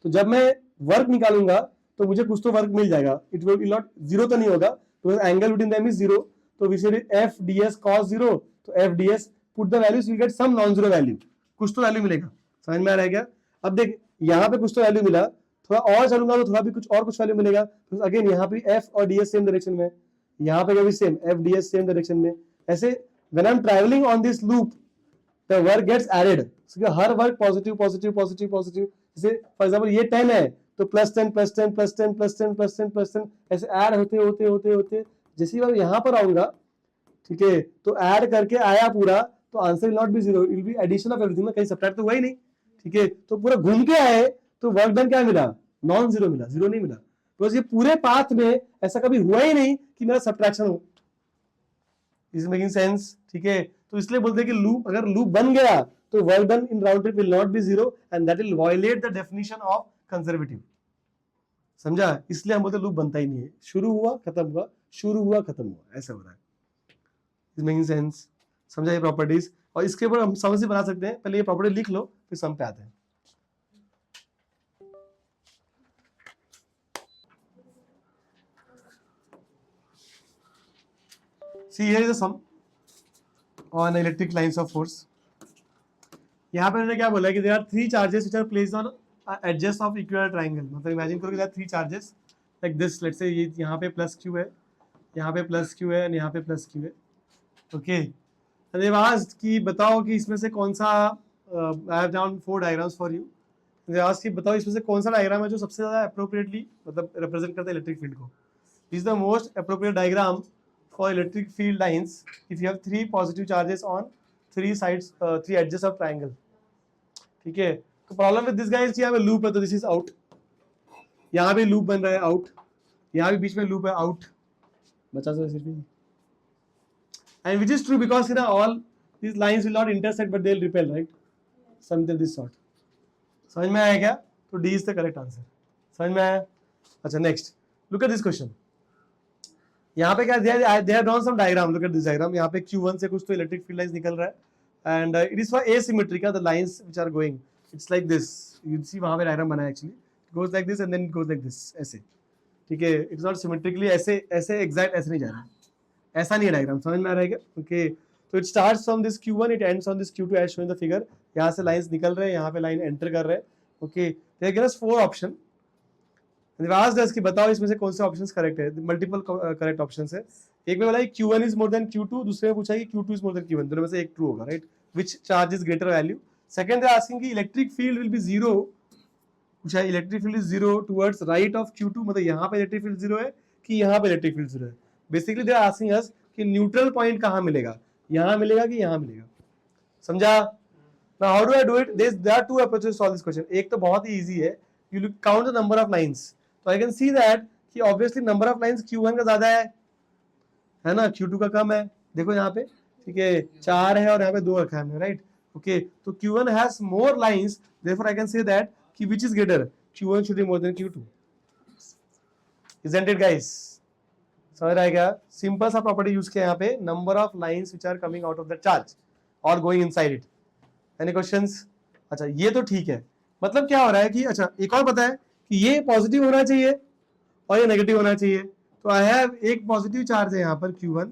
तो जब मैं वर्क निकालूंगा तो मुझे कुछ तो वर्क मिल जाएगा, इट विल नॉट 0 तो नहीं होगा, तो एंगल बिटवीन देम इज 0, तो वी से f ds cos 0, तो f ds put the values, will get some non zero value, कुछ तो वैल्यू मिलेगा। समझ में आ रहा है क्या? अब देख, यहाँ पे कुछ तो वैल्यू मिला, थोड़ा और चलूंगा तो थोड़ा भी कुछ वैल्यू मिलेगा, तो अगेन यहाँ पे f और ds सेम डायरेक्शन में, यहाँ पे भी same f ds same direction में। ऐसे when I am travelling on this loop the work gets added, हर work positive positive positive positive. जैसे फॉर एग्जांपल ये 10 है तो +10 +10 +10 +10 +10 +10 ऐसे ऐड होते होते होते होते, जैसे ही मैं यहाँ पर आऊंगा, ठीक है, तो ऐड करके आया पूरा, तो answer will not be 0, it will be addition of everything, कहीं सब्ट्रैक्ट तो हुआ ही नहीं, ठीक है। तो पूरा घूम के आए तो वर्क डन क्या मिला? नॉन जीरो मिला, 0 नहीं मिला, बिकॉज ये पूरे पाथ में ऐसा कभी हुआ ही नहीं कि मेरा सब्ट्रैक्शन हो। Is making sense? ठीक है, तो इसलिए बोलते हैं कि लूप, अगर लूप बन गया तो work done in round trip will not be 0 and that will violate the definition of conservative. समझा? इसलिए हम बोलते लूप बनता ही नहीं है, शुरू हुआ खत्म हुआ, शुरू हुआ खत्म हुआ, ऐसा हो रहा है। Is making sense? समझा ये प्रॉपर्टीज? और इसके ऊपर हम समझ से बना सकते हैं, पहले ये प्रॉपर्टी लिख लो फिर सम पे आते हैं। See, here is a sum on electric lines of force. यहाँ पे मैंने क्या बोला है कि there are 3 charges which are placed on edges of equilateral triangle। मतलब इमेजिन करो कि there are 3 charges like this, let's say ये यहाँ पे प्लस q है, यहाँ पे प्लस q है और यहाँ पे प्लस q है, ओके। they've asked कि बताओ कि इसमें से कौन सा, I have drawn 4 diagrams for you। they asked कि बताओ इसमें से कौन सा डायग्राम है जो सबसे ज्यादा अप्रोप्रिएटली मतलब रिप्रेजेंट करता है इलेक्ट्रिक फील्ड को। Is the most appropriate diagram for electric field lines if you have 3 positive charges on 3 sides, 3 edges of triangle, ठीक है। तो प्रॉब्लम विद दिस गाइस कि यहाँ पे लूप है, तो दिस इज आउट, यहाँ पे लूप बन रहा है आउट, यहाँ भी बीच में लूप है आउट, बचा सो सिर्फ, and which is true because ना all these lines will not intersect but they will repel, right? Something this sort। समझ में आया क्या? तो D is the correct answer। समझ में आया? अच्छा, next look at this question. यहाँ पे क्या दिया? They have drawn some diagram, look at this diagram. यहाँ पे Q1 से कुछ तो इलेक्ट्रिक फील्ड लाइंस निकल रहा है and it is for asymmetric, the lines which are going, it's like this, you see वहां पे डायग्राम बना है actually, it goes like this and then it goes like this, ऐसे, ठीक है। इट्स नॉट सिमेट्रिकली ऐसे ऐसे एग्जैक्ट ऐसे नहीं जा रहा, ऐसा नहीं है डायग्राम। समझ में आ रहा है क्या? ओके, तो it starts from this Q1, it ends on this Q2 as shown in the figure. यहाँ से लाइंस निकल रहे हैं, यहाँ पे लाइन एंटर कर रहे हैं, okay. They give us 4 option, asked us कि बताओ इसमें से कौन से ऑप्शंस करेक्ट है। मल्टीपल करेक्ट ऑप्शंस है। एक में बोला है Q1 is more than Q2, दूसरे में पूछा है कि Q2 is more then Q1, दोनों में से एक ट्रू होगा, right? Which charge is greater value? Second they asking कि electric field will be zero, पूछा है electric field is zero towards right of Q2, मतलब यहाँ पे इलेक्ट्रिक फील्ड जीरो है कि यहाँ पे इलेक्ट्रिक फील्ड जीरो है. Basically they are asking us कि न्यूट्रल पॉइंट कहाँ मिलेगा, यहाँ मिलेगा कि यहाँ मिलेगा. समझा? Now how do I do it? There are two approaches to solve this question. एक तो बहुत ही easy है, you count the number of lines. तो I can see that कि obviously number of lines Q1 का ज्यादा है ना, Q2 का कम है. देखो यहाँ पे, ठीक है, 4 है और यहाँ पे 2 रखा है हमने, राइट? ओके, तो Q1 has more lines, therefore I can say that कि which is greater, Q1 should be more than Q2. Isn't it guys? समझ रहा है क्या? सिंपल सा प्रॉपर्टी यूज किया यहाँ पे, number of lines which are coming out of the charge or going inside it. Any questions? अच्छा, ये तो ठीक है. मतलब क्या हो रहा है कि अच्छा एक और पता है कि ये पॉजिटिव होना चाहिए और ये नेगेटिव होना चाहिए. तो आई हैव एक पॉजिटिव चार्ज है यहाँ पर Q1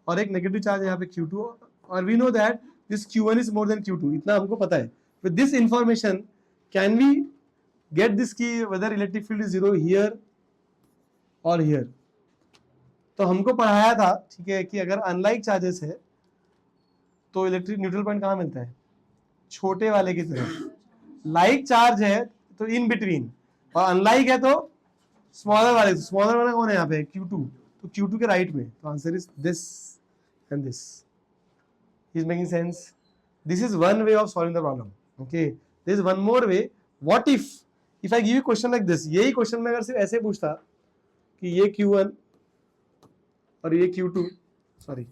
और एक नेगेटिव चार्ज है यहाँ पे Q2, और we know that this Q1 is more than Q2, इतना हमको पता है. With this information can we get this की whether electric field is zero here और हियर. तो हमको पढ़ाया था, ठीक है, कि अगर अनलाइक चार्जेस है तो इलेक्ट्रिक न्यूट्रल पॉइंट कहाँ मिलता है, छोटे वाले की तरफ. लाइक चार्ज है तो इन बिटवीन, और अनलाइक है तो स्मॉलर वाले. स्मॉलर वाला कौन है यहाँ पे, Q2, तो Q2 के राइट में. तो answer is this and this. Is making sense? This is one way of solving the problem. Okay, this is one more way. What if I give you question like this, यही question में अगर सिर्फ ऐसे पूछता कि ये Q1 और ये Q2, सॉरी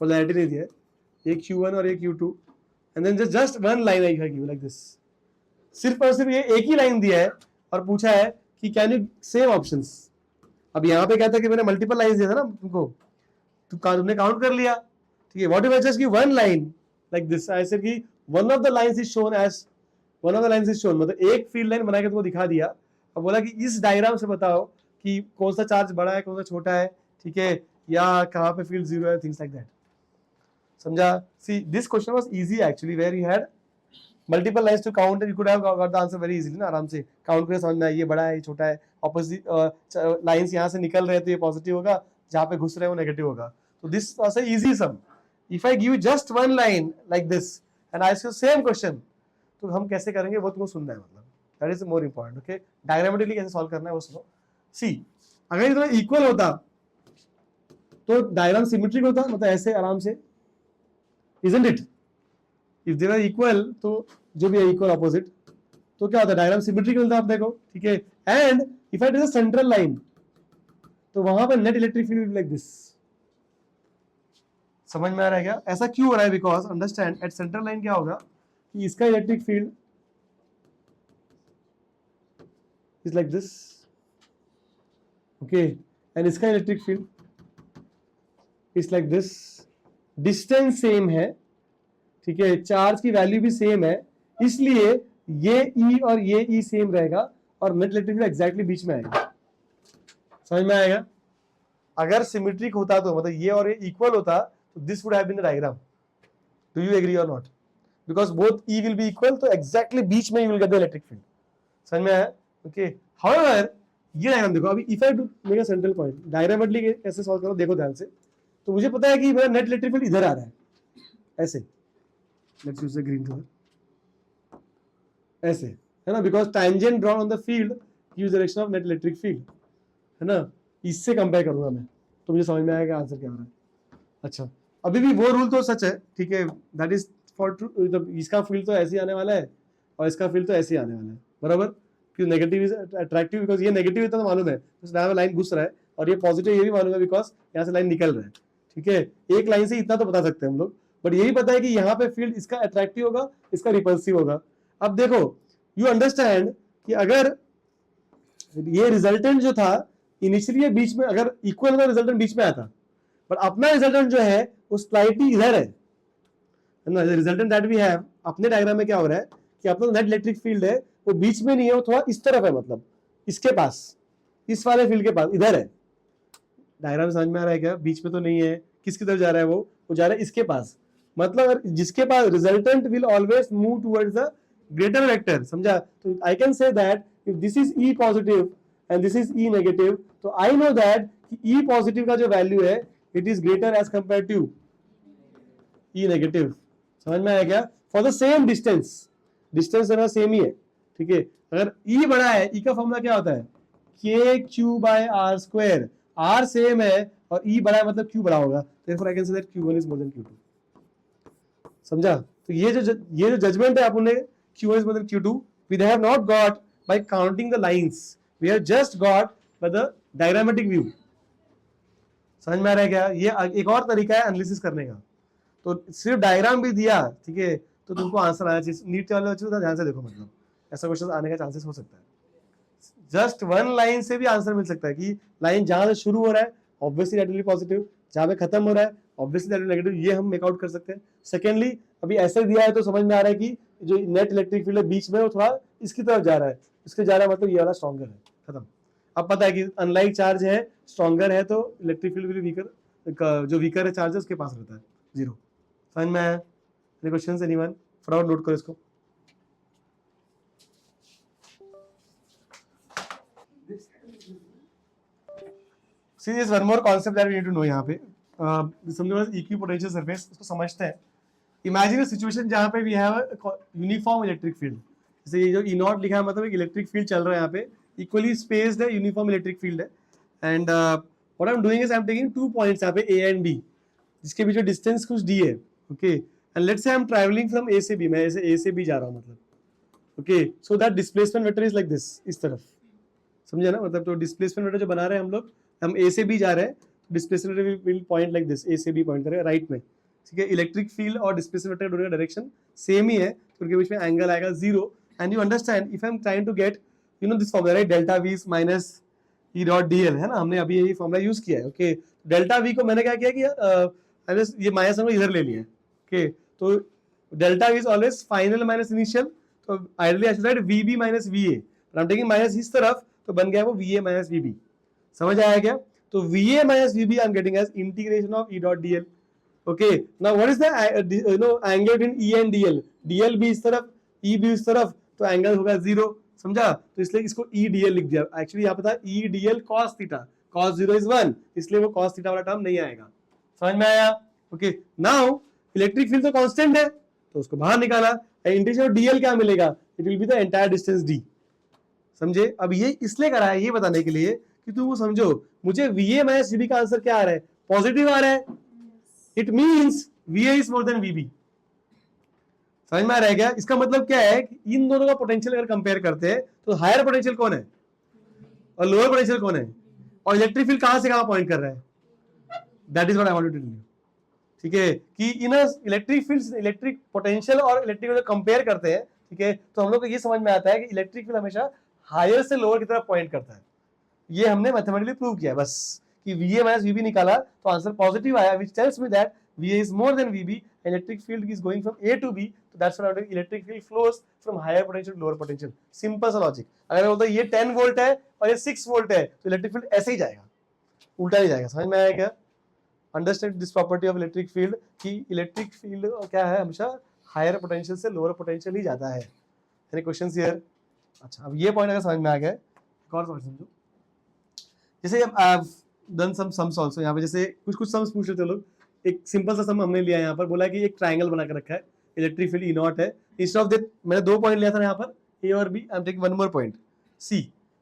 पोलैरिटी नहीं दिया है, ये Q1 और ये Q2, and then just one line I give like this. सिर्फ और सिर्फ ये एक ही लाइन दिया है और पूछा है कि कैन यू सेम ऑप्शंस. अब यहाँ पे कहता है कि मैंने मल्टीपल लाइंस दिया था ना तुमको, तुमने काउंट कर लिया, ठीक है. What if I just give one line like this, I said कि one of the lines is shown as, one of the lines is shown, मतलब एक फील्ड लाइन बना के तुमको दिखा दिया और बोला कि इस डायग्राम से बताओ कि कौन सा चार्ज बड़ा है कौन सा छोटा है, ठीक है, या कहाँ पे फील्ड जीरो है, थिंग्स लाइक दैट. समझा? See, this question was easy actually, where you had multiple lines to count and you could have got the answer very easily ना, आराम से काउंट करके समझ में आया ये बड़ा है ये छोटा है. ऑपोजिट लाइंस यहाँ से निकल रहे तो ये पॉजिटिव होगा, जहाँ पे घुस रहे वो नेगेटिव होगा. तो this was a easy sum. If I give just one line like this and I ask you same question, तो हम कैसे करेंगे वो तुमको सुनना है, मतलब that is more important. Okay, diagrammatically कैसे सॉल्व करना है वो सुनो. सी, अगर ये दोनों इक्वल होता तो डायग्राम सिमेट्रिक होता, मतलब ऐसे आराम से, isn't it? If they were equal, तो जो भी है इक्वल ऑपोजिट, तो क्या होता है, डायग्राम सिमेट्रिक मिलता है आप देखो, ठीक है. And if I take a central line, तो वहां पर net electric field like this. समझ में आ रहा है क्या? ऐसा क्यों हो रहा है? Because understand, at central line क्या होगा कि इसका electric field is like this, okay, and इसका electric field is like this. Distance same है, ठीक है, चार्ज की वैल्यू भी सेम है, इसलिए ये E और ये E सेम रहेगा और नेट इलेक्ट्रिक फील्ड एग्जैक्टली बीच में आएगा. समझ में आएगा? अगर सिमेट्रिक होता तो मतलब ये और ये इक्वल होता तो this would have been the diagram. Do you agree और not? Because both E will be equal, तो एग्जैक्टली बीच में you will get the electric field. समझ में आया? ओके. हाउएवर ये डायग्राम देखो, अभी if I do make a central point, diagrammatically कैसे सॉल्व करो देखो ध्यान से. तो मुझे पता है कि मेरा नेट इलेक्ट्रिक फील्ड इधर आ रहा है, ऐसे. Let's use the green colour, ऐसे है ना, because tangent drawn on the field gives direction of net electric field, है ना. इससे कंपेयर करूंगा मैं तो मुझे समझ में आएगा आंसर क्या हो रहा है. अच्छा, अभी भी वो रूल तो सच है, ठीक है, दैट इज फॉर ट्रू. इसका फील्ड तो ऐसे आने वाला है और इसका फील्ड तो ऐसे आने वाला है, बराबर. क्योंकि नेगेटिव इज अट्रैक्टिव, बिकॉज ये नेगेटिव इतना तो मालूम है, तो लाइन घुस रहा है, और ये पॉजिटिव ये भी मालूम है बिकॉज यहाँ से लाइन निकल रहा है, ठीक है. एक लाइन से इतना तो बता सकते हैं हम लोग, बट यही पता है कि यहाँ पे फील्ड इसका अट्रैक्टिव होगा, इसका रिपल्सिव होगा. अब देखो, यू अंडरस्टैंड कि अगर ये रिजल्टेंट जो था इनिशियली बीच में, अगर इक्वल होगा रिजल्टेंट बीच में आता, बट अपना रिजल्टेंट जो है वो स्लाइटली इधर है ना. रिजल्टेंट दैट वी हैव अपने डायग्राम में क्या हो रहा है कि अपना नेट इलेक्ट्रिक फील्ड है वो बीच में नहीं है, वो थोड़ा इस तरफ है, मतलब इसके पास, इस वाले फील्ड के पास इधर है. डायग्राम समझ में आ रहा है क्या? बीच में तो नहीं है. किसकी तरफ जा रहा है वो जा रहा है इसके पास. मतलब जिसके पास resultant will always move towards the greater vector. समझा? तो I can say that if this is E positive and this is E negative, तो आई नो दैट कि E पॉजिटिव का जो वैल्यू है it is greater as compare to E negative. समझ में आया क्या? For the same distance, distance दोनों सेम ही है, ठीक है। अगर E बड़ा है, E का फॉर्मूला क्या होता है, KQ/R², R सेम है और E बड़ा है मतलब Q बड़ा होगा, therefore I can say that Q1 is more than Q2। समझा? तो ये जो जजमेंट है आपने Q1 is more than Q2, we have not got by counting the lines, we have just got by the diagrammatic view। समझ में आ रहा है क्या? ये एक और तरीका है एनालिसिस करने का। तो सिर्फ डायग्राम भी दिया, ठीक है, तो तुमको आंसर आना चाहिए। नीट वाले बच्चे ध्यान से देखो, मतलब ऐसा क्वेश्चन आने का चांसेस हो सकता है। जस्ट वन लाइन से भी आंसर मिल सकता है कि लाइन जहां से शुरू हो रहा है obviously that will be positive, जहां पे खत्म हो रहा है ऑब्वियसली दैट विल नेगेटिव, ये हम मेक आउट कर सकते हैं। सेकेंडली, अभी ऐसे दिया है तो समझ में आ रहा है कि जो नेट इलेक्ट्रिक फील्ड है बीच में वो थोड़ा इसकी तरफ जा रहा है, इसके जा रहा है मतलब ये वाला स्ट्रॉन्गर है, खत्म। अब पता है कि अनलाइक चार्ज है, स्ट्रॉन्गर है, तो इलेक्ट्रिक फील्ड भी वीकर, जो वीकर है चार्ज है उसके पास रहता है, जीरो। समझ में आया? Any questions anyone? फटाफट नोट करो इसको। See, there's one more concept that we need to know यहाँ पे, something called equipotential surface, इसको समझते हैं। Imagine a situation जहाँ पे we have a uniform electric field, जैसे ये जो E नॉट लिखा है मतलब एक इलेक्ट्रिक फील्ड चल रहा है यहाँ पे, equally spaced है, यूनिफॉर्म इलेक्ट्रिक फील्ड है, and what I'm doing is I'm taking 2 points यहाँ पे A and B, जिसके बीच में डिस्टेंस कुछ D है, okay, and let's say I'm traveling from A से B, मैं ऐसे A से B जा रहा हूँ मतलब, okay, so that displacement vector is like this, इस तरफ, समझे ना? मतलब तो डिस्प्लेसमेंट वेक्टर जो बना रहे हैं हम ए से बी जा रहे हैं, displacement vector will point like this, A से बी पॉइंट करेगा राइट में, ठीक है। इलेक्ट्रिक फील्ड और डिस्प्लेसमेंट वेक्टर दोनों का डायरेक्शन सेम ही है, तो उनके बीच में एंगल आएगा zero. And you understand if I am trying to get you know this formula, right, delta V minus E dot D L, है ना, हमने अभी यही फॉर्मूला यूज किया है, ओके। डेल्टा वी को मैंने क्या किया कि ये माइनस हमने इधर ले लिया है, ओके। तो delta V is always final minus initial, तो ideally I should write V B minus V A, I am taking minus इस तरफ, तो बन गया वो V A minus V B. समझ आया क्या? तो V A minus V B I am getting as integration of E dot D L, okay. Now what is the angle between E and D L, D L भी इस तरफ, ई भी इस तरफ, तो एंगल होगा जीरो, समझा? तो इसलिए इसको ई डी एल लिख दिया। एक्चुअली यहाँ पता E D L cos theta, cos zero is 1, इसलिए वो कॉस थीटा वाला टर्म नहीं आएगा। समझ में आया? ओके। नाउ इलेक्ट्रिक फील्ड तो कांस्टेंट है, तो उसको बाहर निकाला, इंटीग्रेशन ऑफ डी एल क्या मिलेगा, it will be the entire distance D. समझे? अब ये इसलिए करा है ये बताने के लिए कि तुम वो समझो, मुझे VA माइनस VB का आंसर क्या आ रहा है, पॉजिटिव आ रहा है, it means VA is more then VB। समझ में आ रहा है क्या? इसका मतलब क्या है कि इन दोनों का पोटेंशियल अगर कंपेयर करते हैं तो हायर पोटेंशियल कौन है और लोअर पोटेंशियल कौन है, और इलेक्ट्रिक फील्ड कहां से कहां पॉइंट कर रहा है, that is what I wanted to tell you, ठीक है। कि in electric field, electric potential और इलेक्ट्रिक कंपेयर करते हैं, ठीक है, तो हम लोग को ये समझ में आता है कि इलेक्ट्रिक फील्ड हमेशा हायर से लोअर की तरफ पॉइंट करता है। ये हमने मैथमेटिकली प्रूव किया बस कि VA माइनस VB निकाला तो आंसर पॉजिटिव आया, which tells me that VA is more than VB, electric field is going from A to B, so that's why electric field flows from higher potential to lower potential, simple सा logic. अगर बोलता ये 10 volt है और ये 6 volt है तो electric field ऐसे ही जाएगा, उल्टा नहीं जाएगा। समझ में आया क्या? Understand this property of electric field कि इलेक्ट्रिक फील्ड क्या है, हमेशा हायर पोटेंशियल से लोअर पोटेंशियल ही जाता है। Any questions here? अच्छा, अब ये पॉइंट अगर समझ में आ गया, एक और समझो, जैसे अब डन सम सम्स आल्सो, यहाँ पे जैसे कुछ सम्स पूछ रहे थे लोग। एक सिंपल सा सम हमने लिया यहाँ पर, बोला कि एक ट्रायंगल बना के रखा है, इलेक्ट्रिक फील्ड ई नॉट है, इंस्टेड ऑफ दैट मैंने 2 पॉइंट लिया था यहाँ पर ए और B, I am taking one more point C.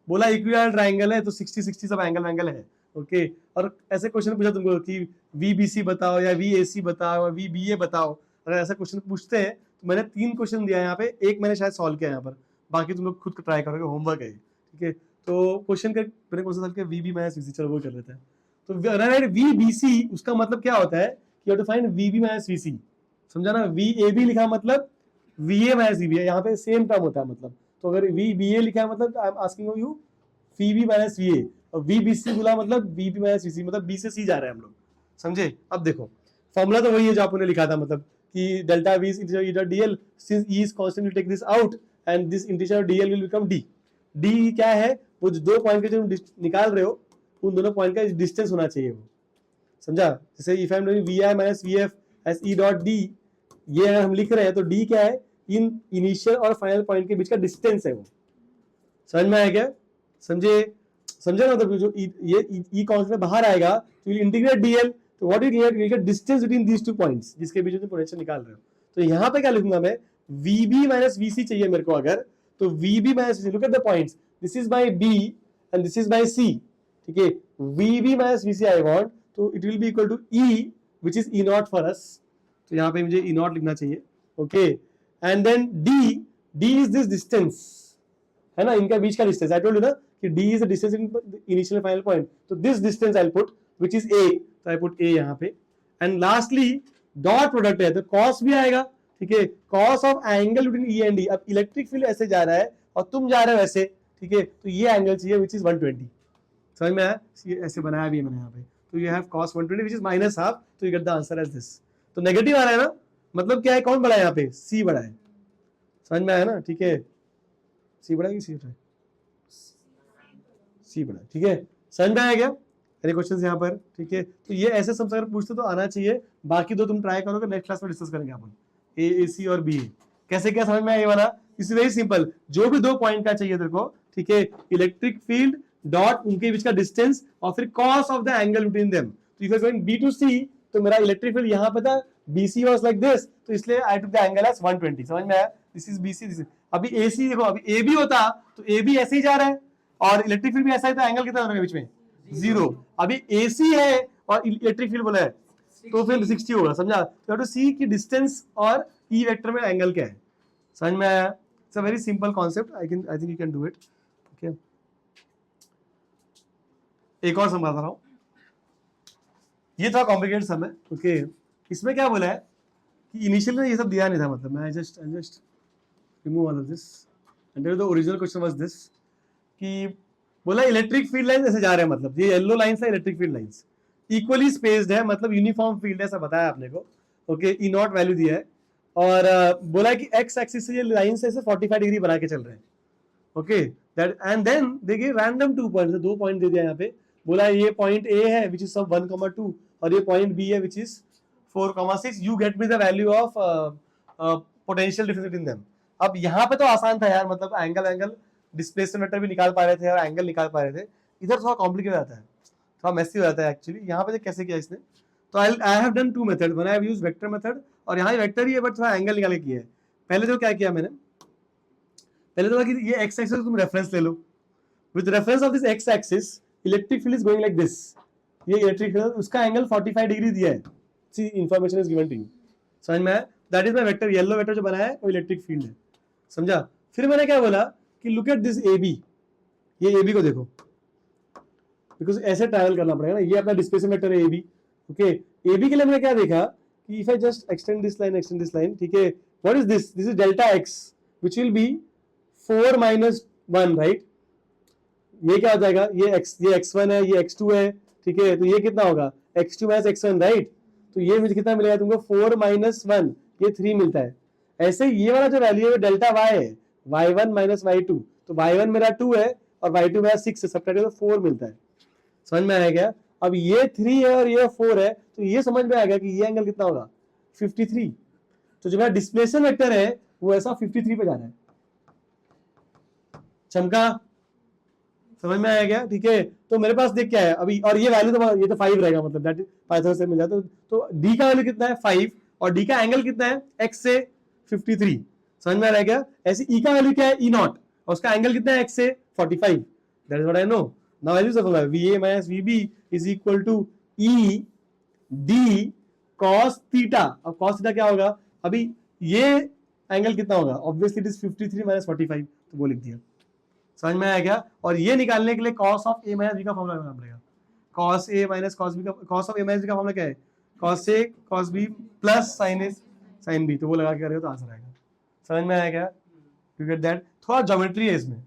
बोला इक्विलैटरल ट्रायंगल है तो 60-60 सब एंगल है, ओके। और ऐसे क्वेश्चन पूछा तुमको कि VBC बताओ या VAC बताओ या VBA बताओ, अगर ऐसा क्वेश्चन पूछते हैं तो मैंने 3 क्वेश्चन दिया यहाँ पे, एक मैंने शायद सॉल्व किया यहाँ पर, बाकी तुम लोग खुद ट्राई करोगे, होमवर्क है, ठीक है। तो क्वेश्चन का मैंने कौन सा सॉल्व किया, VB माइनस VC, चलो वो कर लेते हैं। तो VBC उसका मतलब क्या होता है कि you have to find VB minus VC, समझा ना? VAB लिखा मतलब VA माइनस VB, यहाँ पे सेम टर्म होता है मतलब। तो अगर VBA लिखा है मतलब I am asking you VB minus VA, और VBC बोला मतलब VB माइनस VC, मतलब B से C जा रहे हैं हम लोग, समझे? अब देखो फॉर्मूला तो वही है जो आपने लिखा था, मतलब कि delta V is integral E dot DL, since E is constant will take this out and this integral DL will become D। D क्या है, वो जो 2 पॉइंट के जो निकाल रहे हो उन दोनों पॉइंट का डिस्टेंस होना चाहिए वो, समझा? जैसे if I am doing VI minus VF as E dot D, ये अगर हम लिख रहे हैं तो D क्या है, इन इनिशियल और फाइनल पॉइंट के बीच का डिस्टेंस है वो। समझ में आया क्या? समझे ना? मतलब जो ये E कांस्टेंट बाहर आएगा तो विल इंटीग्रेट DL, तो what you get distance between these 2 points जिसके बीच में पोटेंशियल निकाल रहे हो। तो यहाँ पे क्या लिखूंगा मैं, VB माइनस VC चाहिए मेरे को अगर, तो VB minus VC, look at the points, this is my B and this is my C, ठीक है, VB minus VC I want, तो it will be equal to E which is E not for us, तो यहाँ पे मुझे E not लिखना चाहिए, okay, and then D is this distance, है ना, इनका बीच का डिस्टेंस, आई टोल्ड यू ना कि D is the distance in initial final point, तो this distance I will put which is A, तो आई पुट A यहाँ पे, एंड लास्टली डॉट प्रोडक्ट है तो cos भी आएगा, ठीक है, cos of angle between E and D, अब इलेक्ट्रिक फील्ड ऐसे जा रहा है और तुम जा रहे हो ऐसे, ठीक है, तो ये एंगल चाहिए व्हिच इज 120, समझ में आया, ये ऐसे बनाया भी है मैंने यहाँ पे, तो you have cos 120 which is minus half, तो you get the answer as this, तो नेगेटिव आ रहा है ना, मतलब क्या है, कौन बड़ा है यहाँ पे, C बड़ा है, समझ में आया ना, ठीक है, C बड़ा है कि C बड़ा है, C बड़ा है, ठीक है, समझ में आया क्या, मेरे क्वेश्चंस यहाँ पर, ठीक है, तो ये ऐसे सब अगर पूछते तो आना चाहिए, बाकी दो तुम ट्राई करोगे, नेक्स्ट क्लास में डिस्कस करेंगे अपन, A, C और B, कैसे क्या समझ में आया ये वाला, इस वेरी सिंपल, जो भी दो पॉइंट का चाहिए तेरे को, ठीक है, इलेक्ट्रिक फील्ड डॉट उनके बीच का डिस्टेंस और फिर cos of the angle between them, तो if you are going B to C, तो मेरा इलेक्ट्रिक फील्ड यहाँ पे था, BC वाज लाइक दिस, तो इसलिए आई टुक द एंगल एज 120, समझ में आया, this is BC, this is, अभी AC देखो, अभी AB होता तो AB ऐसे ही जा रहा है और इलेक्ट्रिक फील्ड भी ऐसा ही, तो एंगल कितना होगा बीच में, 0, अभी AC है और इलेक्ट्रिक फील्ड बोला है तो फिर 60 होगा, समझा, तो टू सी की डिस्टेंस और E वेक्टर में एंगल क्या है, समझ में आया, it's a very simple concept, I think you can do it, okay, एक और सम बता रहा हूं, ये थोड़ा कॉम्प्लिकेटेड सम है, ओके, इसमें क्या बोला है कि इनिशियली ये सब दिया नहीं था, मतलब मैं just remove all of this and the original question was this, कि बोला इलेक्ट्रिक फील्ड लाइंस ऐसे जा रहे हैं, मतलब ये येलो लाइंस है electric field lines, equally spaced है, मतलब यूनिफॉर्म फील्ड है, ऐसा बताया आपने को, ओके, ई नॉट वैल्यू दिया है, और बोला कि एक्स एक्सिस से ये लाइंस ऐसे 45 डिग्री बना के चल रहे हैं, ओके, दैट एंड देन देखिए रैंडम 2 पॉइंट्स, दो पॉइंट दे दिया यहाँ पे, बोला ये पॉइंट ए है विच इज सब 1,2 और ये पॉइंट बी है which is 4,6, you get me the value of potential difference between them, अब यहाँ पे तो आसान था यार, मतलब एंगल डिस्प्लेसमेंट वेक्टर भी निकाल पा रहे थे और एंगल निकाल पा रहे थे, इधर थोड़ा कॉम्प्लिकेट आता है, थोड़ा मेसी हो जाता है एक्चुअली, यहाँ पे कैसे किया इसने, तो I have done 2 method, one I have used vector method और यहाँ वेक्टर ही है बट थोड़ा एंगल निकाल के किया है, पहले तो क्या किया मैंने, पहले तो कि ये एक्स एक्सिस तुम रेफरेंस ले लो, with reference of this X axis electric field is going like this, ये इलेक्ट्रिक फील्ड उसका एंगल 45 डिग्री दिया है, see information is given to you, समझ में आया, that is my vector, yellow vector जो बनाया है वो इलेक्ट्रिक फील्ड है, समझा, फिर मैंने क्या बोला कि लुक एट दिस AB, ये AB को देखो, बिकॉज ऐसे ट्रैवल करना पड़ेगा ना, ये अपना डिस्प्लेसमेंट वेक्टर है AB, ओके, AB के लिए मैंने क्या देखा कि if I just extend this line, ठीक है, what is this is delta x which will be 4 - 1, right, ये क्या हो जाएगा, ये x1 है, ये x2 है, ठीक है, तो ये कितना होगा x2 - x1, राइट, तो ये मुझे कितना मिलेगा तुमको 4 - 1, ये 3 मिलता है, ऐसे ये वाला जो वैल्यू है डेल्टा y है, y1 - y2, तो y1 मेरा 2 है और y2 मेरा 6 है, सबट्रैक्ट तो 4 मिलता है, समझ में आया क्या, अब ये 3 है और ये 4 है, तो ये समझ में आ गया कि ये एंगल कितना होगा 53, तो जो मेरा डिस्प्लेसमेंट वेक्टर है वो ऐसा 53 पे जा रहा है, चमका, समझ में आया क्या, ठीक है, तो मेरे पास देख क्या है अभी, और ये वैल्यू तो ये तो 5 रहेगा, मतलब दैट पाइथागोरस से मिल जाता, तो d का वैल्यू कितना है 5 और d का एंगल कितना है x से 53, समझ में आ रहा है क्या, ऐसे e का वैल्यू क्या है E0 और उसका एंगल कितना है x से 45, that is what I know, now I use the formula VA - VB is equal to E D cos theta, अब cos थीटा क्या होगा, अभी ये एंगल कितना होगा, ऑब्वियसली इट इज 53 - 45, तो वो लिख दिया, समझ में आया क्या, और ये निकालने के लिए cos ऑफ A - B का फॉर्मूला लगाना पड़ेगा, cos A - cos B का, cos ऑफ A - B का फॉर्मूला क्या है, cos A cos B plus sin A sin B, तो वो लगा के करेगा तो आंसर आएगा, समझ में आया क्या, यू गेट दैट, थोड़ा ज्योमेट्री है इसमें,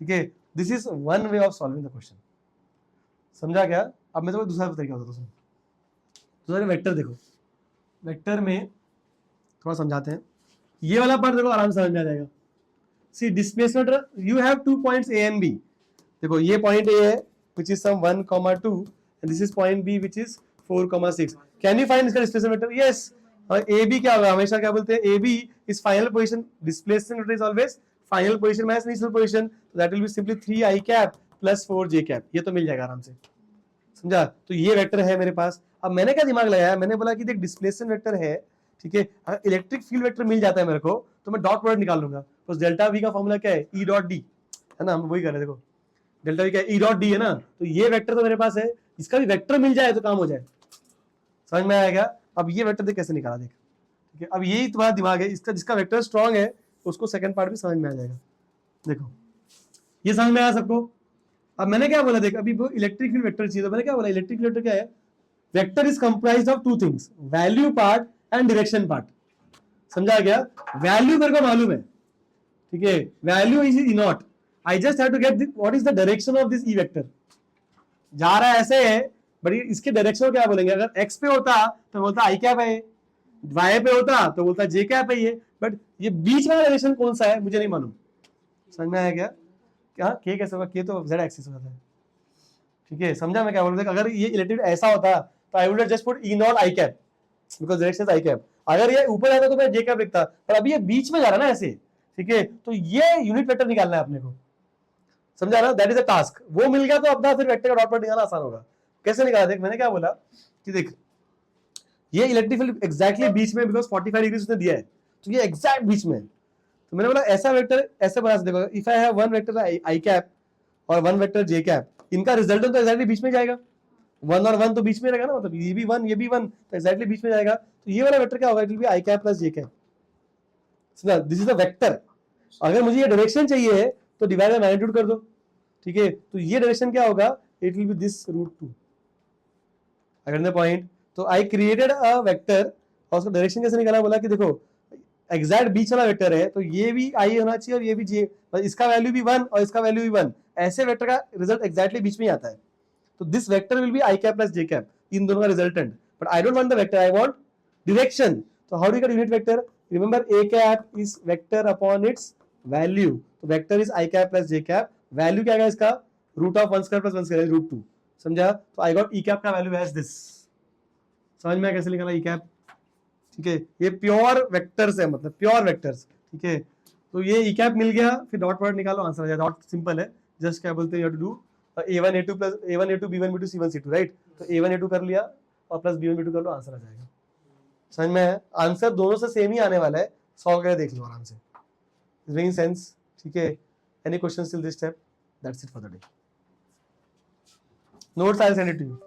ठीक है, this is one way of solving the question, समझा क्या, अब मैं तो दूसरा तरीका बताता हूँ, दूसरा वेक्टर देखो, वेक्टर में थोड़ा समझाते हैं, ये वाला पार्ट देखो आराम से समझ में आ जाएगा, see displacement you have 2 points A and B, देखो ये पॉइंट A है which is some 1,2 and this is point B which is 4,6, can you find इसका डिस्प्लेसमेंट वेक्टर, yes, और AB क्या होगा, हमेशा क्या बोलते हैं AB is final position, displacement vector is always final position minus initial position, so that will be simply 3i cap plus 4j cap, ये तो मिल जाएगा आराम से, समझा, तो ये वेक्टर है मेरे पास, अब मैंने क्या दिमाग लगाया, मैंने बोला कि देख डिस्प्लेसमेंट वेक्टर है, ठीक है, अगर इलेक्ट्रिक फील्ड वेक्टर मिल जाता है मेरे को तो मैं डॉट प्रोडक्ट निकाल लूंगा। तो डेल्टा वी का फॉर्मूला क्या है, ई डॉट डी, है ना, हम वही कर रहे हैं। देखो डेल्टा वी क्या है, ई डॉट डी है ना, तो ये वेक्टर तो मेरे पास है, इसका भी वेक्टर मिल जाए तो काम हो जाए। समझ में आएगा? अब ये वेक्टर देख कैसे निकाला, देख, ठीक है, अब यही तुम्हारा दिमाग है, इसका जिसका वेक्टर स्ट्रांग है उसको सेकंड पार्ट भी समझ में आ जाएगा। देखो ये समझ में आया सबको? अब मैंने क्या बोला, देख अभी वो इलेक्ट्रिक फील्ड वेक्टर चाहिए, तो मैंने क्या बोला, इलेक्ट्रिक फील्ड वेक्टर क्या है, vector is comprised of two things, value part and direction part. समझा गया? वैल्यू मेरे को मालूम है, ठीक है, value is E naught, I just have to get what is the direction of this E vector. जा रहा है ऐसे है, बट इसके डायरेक्शन क्या बोलेंगे, अगर एक्स पे होता तो बोलता आई कैप है, वाई पे होता तो बोलता जे कैप है ये, बट ये बीच वाला डायरेक्शन कौन सा है मुझे नहीं मालूम। समझ में आया क्या? क्या के कैसे होगा, के तो जेड एक्सिस होता है, ठीक है, समझा मैं क्या बोल रहा था? अगर ये इलेक्ट्रिक ऐसा होता तो I would just put E naught I cap because direction is i cap. अगर ये ऊपर जाता तो मैं जे कैप लिखता, पर अभी ये बीच में जा रहा है ना ऐसे, ठीक है, तो ये यूनिट वेक्टर निकालना है अपने को। समझा ना? That is a task. वो मिल गया तो अपना फिर वेक्टर का डॉट प्रोडक्ट निकालना आसान होगा। कैसे निकाला, देख मैंने क्या बोला कि देख ये इलेक्ट्रिक फील्ड एग्जैक्टली बीच में, बिकॉज 45 डिग्री उसने दिया है, तो ये एग्जैक्ट बीच में। तो मैंने बोला ऐसा वेक्टर ऐसे बना सकते, देखो if I have one vector I cap और वन वेक्टर जे कैप, इनका रिजल्टेंट तो एग्जैक्टली बीच में जाएगा, वन और वन तो बीच में रहेगा ना, मतलब ये भी वन ये भी वन, तो एग्जैक्टली बीच में जाएगा। तो ये वाला वेक्टर क्या होगा, it will be i cap plus j cap. समझा? This is the vector. अगर मुझे ये डायरेक्शन चाहिए तो डिवाइड बाय मैग्नीट्यूड कर दो, ठीक है, तो ये डायरेक्शन क्या होगा, इट विल बी दिस √2। अगर द पॉइंट, तो आई क्रिएटेड अ वेक्टर और उसका डायरेक्शन कैसे निकाला, बोला कि देखो एग्जैक्ट बीच वाला वेक्टर है तो ये भी आई होना चाहिए और ये भी जे, इसका वैल्यू भी 1 और इसका वैल्यू भी 1, ऐसे वेक्टर का रिजल्ट एग्जैक्टली बीच में ही आता है। तो this vector will be i cap plus j cap, इन दोनों का resultant. But I don't want the vector, I want direction. तो how do you get unit vector, remember a cap is vector upon its value, तो vector is i cap plus j cap, value क्या है इसका, √(1² + 1²) √2। समझा? तो I got e cap का value as this. समझ में कैसे निकाला ई कैप? ठीक है, ये प्योर वेक्टर्स है, मतलब प्योर वेक्टर्स, ठीक है। तो ये ई कैप मिल गया, फिर डॉट प्रोडक्ट निकालो, आंसर आ जाएगा। डॉट सिंपल है, जस्ट क्या बोलते हैं, you have to do a1 a2 plus a1 a2 b1 b2 c1 c2, right. तो a1 a2 कर लिया और प्लस b1 b2 कर लो, आंसर आ जाएगा। समझ में है? आंसर दोनों से सेम ही आने वाला है, सॉल्व करके देख लो आराम से, इज मेकिंग सेंस? ठीक है, any questions till this step? That's it for the day. Notes I send it to you.